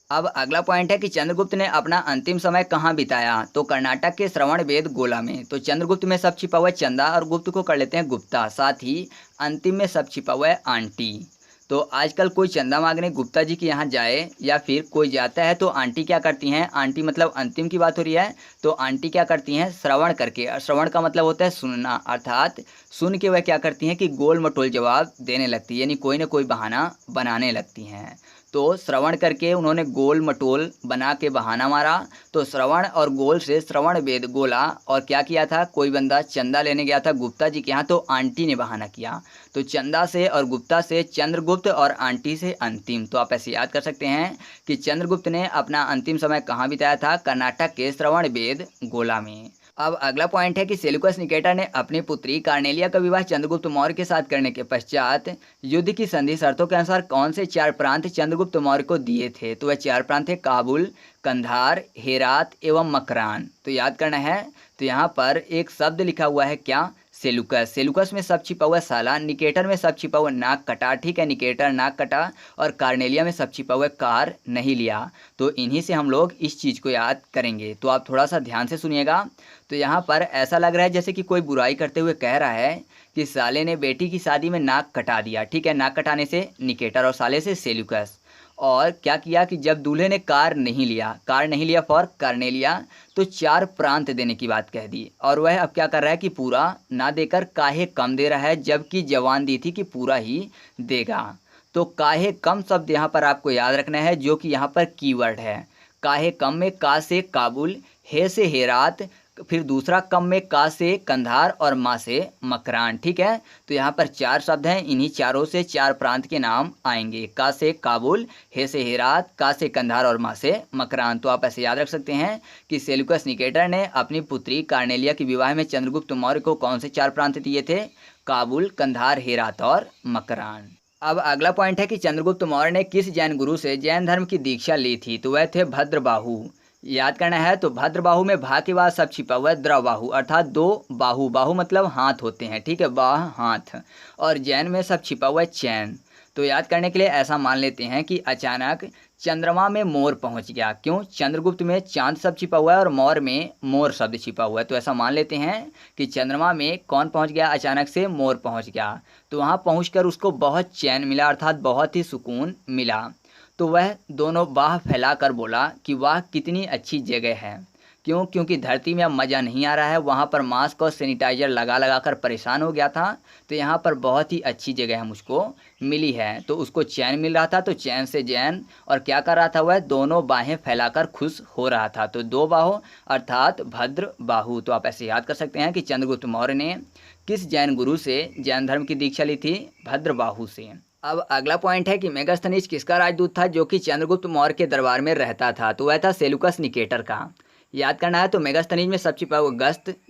अब अगला पॉइंट है कि चंद्रगुप्त ने अपना अंतिम समय कहाँ बिताया? तो कर्नाटक के श्रवण बेद गोला में। तो चंद्रगुप्त में सब छिपा हुआ है चंदा, और गुप्त को कर लेते हैं गुप्ता। साथ ही अंतिम में सब छिपा हुआ है आंटी। तो आजकल कोई चंदा मांगने गुप्ता जी के यहाँ जाए या फिर कोई जाता है तो आंटी क्या करती हैं, आंटी मतलब अंतिम की बात हो रही है, तो आंटी क्या करती हैं, श्रवण करके, और श्रवण का मतलब होता है सुनना, अर्थात सुन के वह क्या करती हैं कि गोल मटोल जवाब देने लगती है, यानी कोई ना कोई बहाना बनाने लगती हैं। तो श्रवण करके उन्होंने गोल मटोल बना के बहाना मारा। तो श्रवण और गोल से श्रवण वेद गोला, और क्या किया था, कोई बंदा चंदा लेने गया था गुप्ता जी के यहाँ, तो आंटी ने बहाना किया। तो चंदा से और गुप्ता से चंद्रगुप्त और आंटी से अंतिम। तो आप ऐसे याद कर सकते हैं कि चंद्रगुप्त ने अपना अंतिम समय कहाँ बिताया था, कर्नाटक के श्रवण वेद गोला में। अब अगला पॉइंट है कि सेल्यूकस निकेटर ने अपनी पुत्री कार्नेलिया का विवाह चंद्रगुप्त मौर्य के साथ करने के पश्चात युद्ध की संधि शर्तों के अनुसार कौन से 4 प्रांत चंद्रगुप्त मौर्य को दिए थे। तो वह 4 प्रांत थे काबुल, कंधार, हेरात एवं मकरान। तो याद करना है। तो यहाँ पर एक शब्द लिखा हुआ है क्या, सेलुकस। सेलुकस में सब छिपा हुआ साला, निकेटर में सब छिपा हुआ नाक कटा, ठीक है, निकेटर नाक कटा, और कार्नेलिया में सब छिपा हुआ कार नहीं लिया। तो इन्हीं से हम लोग इस चीज़ को याद करेंगे। तो आप थोड़ा सा ध्यान से सुनिएगा। तो यहाँ पर ऐसा लग रहा है जैसे कि कोई बुराई करते हुए कह रहा है कि साले ने बेटी की शादी में नाक कटा दिया, ठीक है, नाक कटाने से निकेटर और साले से सेल्यूकस। और क्या किया कि जब दूल्हे ने कार नहीं लिया फॉर कार्नेलिया, तो 4 प्रांत देने की बात कह दी। और वह अब क्या कर रहा है कि पूरा ना देकर काहे कम दे रहा है, जबकि जवान दी थी कि पूरा ही देगा। तो काहे कम शब्द यहाँ पर आपको याद रखना है, जो कि यहाँ पर कीवर्ड है। काहे कम में का से काबुल, हे से हेरात, फिर दूसरा कम में का से कंधार और माँ से मकरान, ठीक है। तो यहाँ पर 4 शब्द हैं, इन्हीं चारों से 4 प्रांत के नाम आएंगे, का से काबुल, हे से हेरात, का से कंधार और माँ से मकरान। तो आप ऐसे याद रख सकते हैं कि सेल्यूकस निकेटर ने अपनी पुत्री कार्नेलिया के विवाह में चंद्रगुप्त मौर्य को कौन से 4 प्रांत दिए थे, काबुल, कंधार, हेरात और मकरान। अब अगला पॉइंट है कि चंद्रगुप्त मौर्य ने किस जैन गुरु से जैन धर्म की दीक्षा ली थी। तो वह थे भद्रबाहु। याद करना है। तो भद्रबाहु में भा के बाद सब छिपा हुआ है, द्रबाहु अर्थात 2 बाहु, बाहु मतलब हाथ होते हैं, ठीक है, बाह हाथ, और जैन में सब छिपा हुआ है चैन। तो याद करने के लिए ऐसा मान लेते हैं कि अचानक चंद्रमा में मोर पहुंच गया। क्यों, चंद्रगुप्त में चांद सब छिपा हुआ है और मौर्य में मोर शब्द छिपा हुआ है। तो ऐसा मान लेते हैं कि चंद्रमा में कौन पहुंच गया, अचानक से मोर पहुंच गया। तो वहां पहुंचकर उसको बहुत चैन मिला, अर्थात बहुत ही सुकून मिला। तो वह दोनों बाह फैलाकर बोला कि वाह कितनी अच्छी जगह है। क्यों, क्योंकि धरती में अब मज़ा नहीं आ रहा है, वहाँ पर मास्क और सैनिटाइजर लगा लगा कर परेशान हो गया था। तो यहाँ पर बहुत ही अच्छी जगह मुझको मिली है। तो उसको चैन मिल रहा था, तो चैन से जैन, और क्या कर रहा था, वह दोनों बाहें फैलाकर खुश हो रहा था। तो 2 बाहु अर्थात भद्र बाहु। तो आप ऐसे याद कर सकते हैं कि चंद्रगुप्त मौर्य ने किस जैन गुरु से जैन धर्म की दीक्षा ली थी, भद्रबाहु से। अब अगला पॉइंट है कि मेगास्थनीज किसका राजदूत था जो कि चंद्रगुप्त मौर्य के दरबार में रहता था। तो वह था सेल्यूकस निकेटर का। याद करना है। तो मेगास्थनीज में सब छिपा हुआ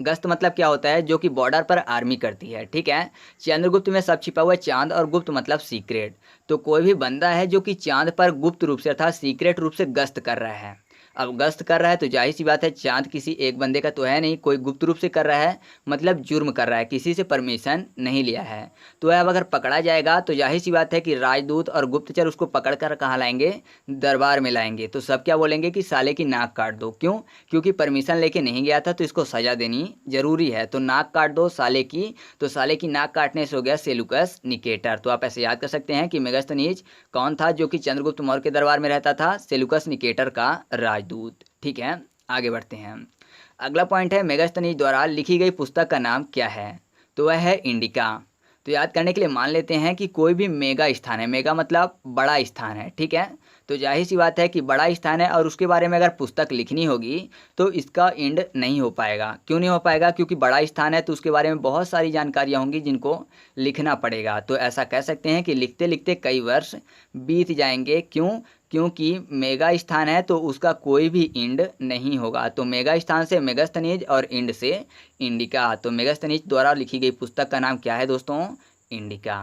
गस्त मतलब क्या होता है, जो कि बॉर्डर पर आर्मी करती है, ठीक है। चंद्रगुप्त में सब छिपा हुआ चांद, और गुप्त मतलब सीक्रेट। तो कोई भी बंदा है जो कि चांद पर गुप्त रूप से अर्थात सीक्रेट रूप से गश्त कर रहा है। अब गश्त कर रहा है तो जाहिर सी बात है चांद किसी एक बंदे का तो है नहीं, कोई गुप्त रूप से कर रहा है, मतलब जुर्म कर रहा है, किसी से परमिशन नहीं लिया है। तो अब अगर पकड़ा जाएगा तो जाहिर सी बात है कि राजदूत और गुप्तचर उसको पकड़ कर कहाँ लाएंगे, दरबार में लाएंगे। तो सब क्या बोलेंगे कि साले की नाक काट दो। क्यों, क्योंकि परमिशन लेके नहीं गया था, तो इसको सजा देनी जरूरी है। तो नाक काट दो साले की। तो साले की नाक काटने से हो गया सेल्यूकस निकेटर। तो आप ऐसे याद कर सकते हैं कि मेगास्थनीज कौन था जो कि चंद्रगुप्त मौर्य के दरबार में रहता था, सेल्यूकस निकेटर का राजदूत, ठीक है। आगे बढ़ते हैं। अगला पॉइंट है मेगास्थनीज द्वारा लिखी गई पुस्तक का नाम क्या है। तो वह है इंडिका। तो याद करने के लिए मान लेते हैं कि कोई भी मेगा स्थान है, मेगा मतलब बड़ा स्थान है, ठीक है। तो जाहिर सी बात है कि बड़ा स्थान है और उसके बारे में अगर पुस्तक लिखनी होगी तो इसका एंड नहीं हो पाएगा। क्यों नहीं हो पाएगा, क्योंकि बड़ा स्थान है तो उसके बारे में बहुत सारी जानकारियाँ होंगी जिनको लिखना पड़ेगा। तो ऐसा कह सकते हैं कि लिखते लिखते कई वर्ष बीत जाएंगे। क्यों, क्योंकि मेगा स्थान है तो उसका कोई भी इंड नहीं होगा। तो मेगा स्थान से मेगास्थनीज और इंड से इंडिका। तो मेगास्थनीज द्वारा लिखी गई पुस्तक का नाम क्या है दोस्तों, इंडिका।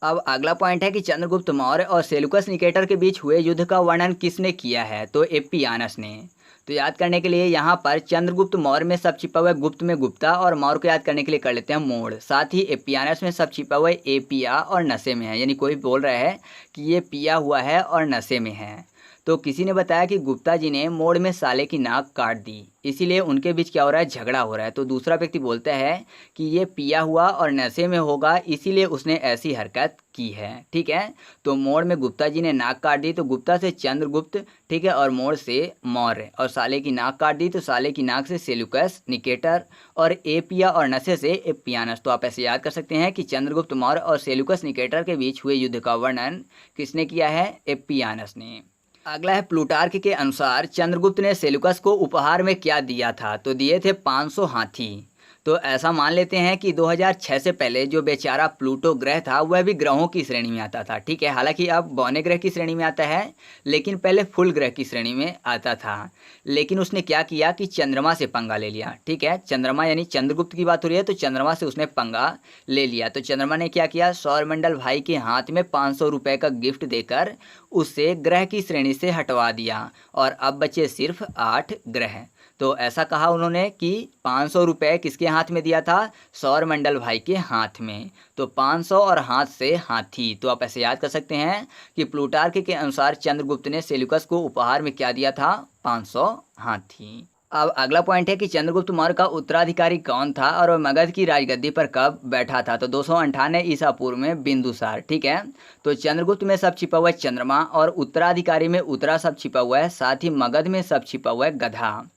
अब अगला पॉइंट है कि चंद्रगुप्त मौर्य और सेल्यूकस निकेटर के बीच हुए युद्ध का वर्णन किसने किया है। तो एपियानस ने। तो याद करने के लिए यहाँ पर चंद्रगुप्त मौर्य में सब छिपा हुआ है गुप्त में गुप्ता, और मौर्य को याद करने के लिए कर लेते हैं मोड़। साथ ही एपियानस में सब छिपा हुआ है एपिया और नशे में है, यानी कोई बोल रहा है कि ये पिया हुआ है और नशे में है। तो किसी ने बताया कि गुप्ता जी ने मोड़ में साले की नाक काट दी, इसीलिए उनके बीच क्या हो रहा है, झगड़ा हो रहा है। तो दूसरा व्यक्ति बोलता है कि ये पिया हुआ और नशे में होगा, इसीलिए उसने ऐसी हरकत की है। ठीक है, तो मोड़ में गुप्ता जी ने नाक काट दी तो गुप्ता से चंद्रगुप्त, ठीक है, और मोड़ से मौर्य, और साले की नाक काट दी तो साले की नाक से सेल्यूकस निकेटर, और एपिया और नशे से एपियानस। तो आप ऐसे याद कर सकते हैं कि चंद्रगुप्त मौर्य और सेल्यूकस निकेटर के बीच हुए युद्ध का वर्णन किसने किया है, एपियानस ने। अगला है प्लूटार्क के अनुसार चंद्रगुप्त ने सेल्यूकस को उपहार में क्या दिया था, तो दिए थे 500 हाथी। तो ऐसा मान लेते हैं कि 2006 से पहले जो बेचारा प्लूटो ग्रह था वह भी ग्रहों की श्रेणी में आता था। ठीक है, हालांकि अब बौने ग्रह की श्रेणी में आता है, लेकिन पहले फुल ग्रह की श्रेणी में आता था। लेकिन उसने क्या किया कि चंद्रमा से पंगा ले लिया। ठीक है, चंद्रमा यानी चंद्रगुप्त की बात हो रही है, तो चंद्रमा से उसने पंगा ले लिया। तो चंद्रमा ने क्या किया, सौरमंडल भाई के हाथ में 500 रुपये का गिफ्ट देकर उसे ग्रह की श्रेणी से हटवा दिया, और अब बचे सिर्फ 8 ग्रह। तो ऐसा कहा उन्होंने कि 500 रुपये किसके हाथ में दिया था, सौरमंडल भाई के हाथ में। तो 500 और हाथ से हाथी। तो आप ऐसे याद कर सकते हैं कि प्लूटार्क के अनुसार चंद्रगुप्त ने सेल्यूकस को उपहार में क्या दिया था, 500 हाथी। अब अगला पॉइंट है कि चंद्रगुप्त मौर्य का उत्तराधिकारी कौन था और वह मगध की राजगद्दी पर कब बैठा था। तो 298 ईसा पूर्व में बिंदुसार। ठीक है, तो चंद्रगुप्त में सब छिपा हुआ है चंद्रमा, और उत्तराधिकारी में उत्तरा सब छिपा हुआ है, साथ ही मगध में सब छिपा हुआ है गधा।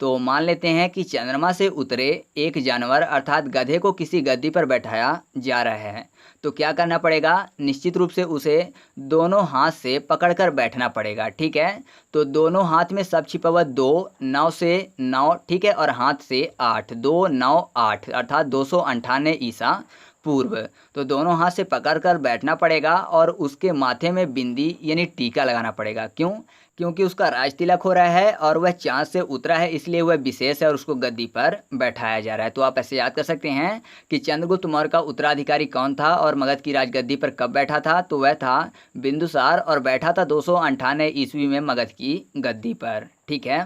तो मान लेते हैं कि चंद्रमा से उतरे एक जानवर अर्थात गधे को किसी गद्दी पर बैठाया जा रहा है, तो क्या करना पड़ेगा, निश्चित रूप से उसे दोनों हाथ से पकड़कर बैठना पड़ेगा। ठीक है, तो दोनों हाथ में सब छिपा हुआ 2, 9 से 9, ठीक है, और हाथ से 8, 2, 9, 8 अर्थात 298 ईसा पूर्व। तो दोनों हाथ से पकड़कर बैठना पड़ेगा और उसके माथे में बिंदी यानी टीका लगाना पड़ेगा। क्यों, क्योंकि उसका राज तिलक हो रहा है और वह चाँद से उतरा है, इसलिए वह विशेष है और उसको गद्दी पर बैठाया जा रहा है। तो आप ऐसे याद कर सकते हैं कि चंद्रगुप्त मौर्य का उत्तराधिकारी कौन था और मगध की राजगद्दी पर कब बैठा था, तो वह था बिंदुसार, और बैठा था 298 ईस्वी में मगध की गद्दी पर। ठीक है,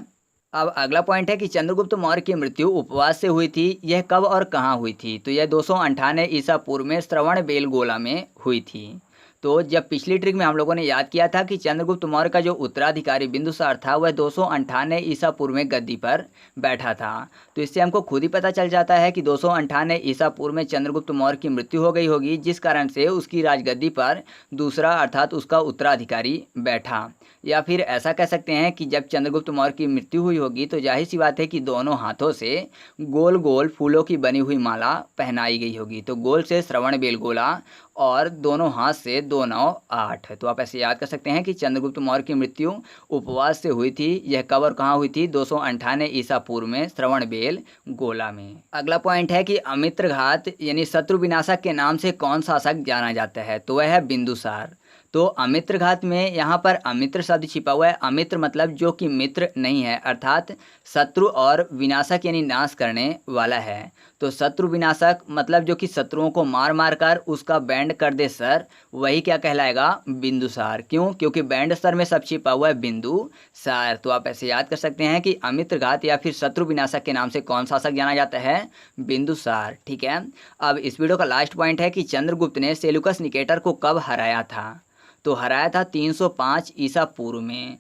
अब अगला पॉइंट है कि चंद्रगुप्त मौर्य की मृत्यु उपवास से हुई थी, यह कब और कहाँ हुई थी। तो यह 298 ईसा पूर्व में श्रवणबेलगोला में हुई थी। तो जब पिछली ट्रिक में हम लोगों ने याद किया था कि चंद्रगुप्त मौर्य का जो उत्तराधिकारी बिंदुसार था वह 298 ईसा पूर्व में गद्दी पर बैठा था। तो इससे हमको खुद ही पता चल जाता है कि 298 ईसा पूर्व में चंद्रगुप्त मौर्य की मृत्यु हो गई होगी, जिस कारण से उसकी राजगद्दी पर दूसरा अर्थात उसका उत्तराधिकारी बैठा। या फिर ऐसा कह सकते हैं कि जब चंद्रगुप्त मौर्य की मृत्यु हुई होगी तो जाहिर सी बात है कि दोनों हाथों से गोल गोल फूलों की बनी हुई माला पहनाई गई होगी। तो गोल से श्रवणबेलगोला और दोनों हाथ से 2, 9, 8। तो आप ऐसे याद कर सकते हैं कि चंद्रगुप्त मौर्य की मृत्यु उपवास से हुई थी। यह कब और कहाँ हुई थी, 298 ईसा पूर्व में श्रवणबेलगोला में। अगला पॉइंट है कि अमित्रघात यानी शत्रु विनाशक के नाम से कौन शासक जाना जाता है, तो वह है बिंदुसार। तो अमित्रघात में यहाँ पर अमित्र शब्द छिपा हुआ है। अमित्र मतलब जो कि मित्र नहीं है, अर्थात शत्रु, और विनाशक यानी नाश करने वाला है। तो शत्रु विनाशक मतलब जो कि शत्रुओं को मार मार कर उसका बैंड कर दे सर, वही क्या कहलाएगा, बिंदुसार। क्यों, क्योंकि बैंड सर में सब छिपा हुआ है बिंदुसार। तो आप ऐसे याद कर सकते हैं कि अमित्रघात या फिर शत्रु विनाशक के नाम से कौन शासक जाना जाता है, बिंदुसार। ठीक है, अब इस वीडियो का लास्ट पॉइंट है कि चंद्रगुप्त ने सेल्यूकस निकेटर को कब हराया था। तो हराया था 305 ईसा पूर्व में।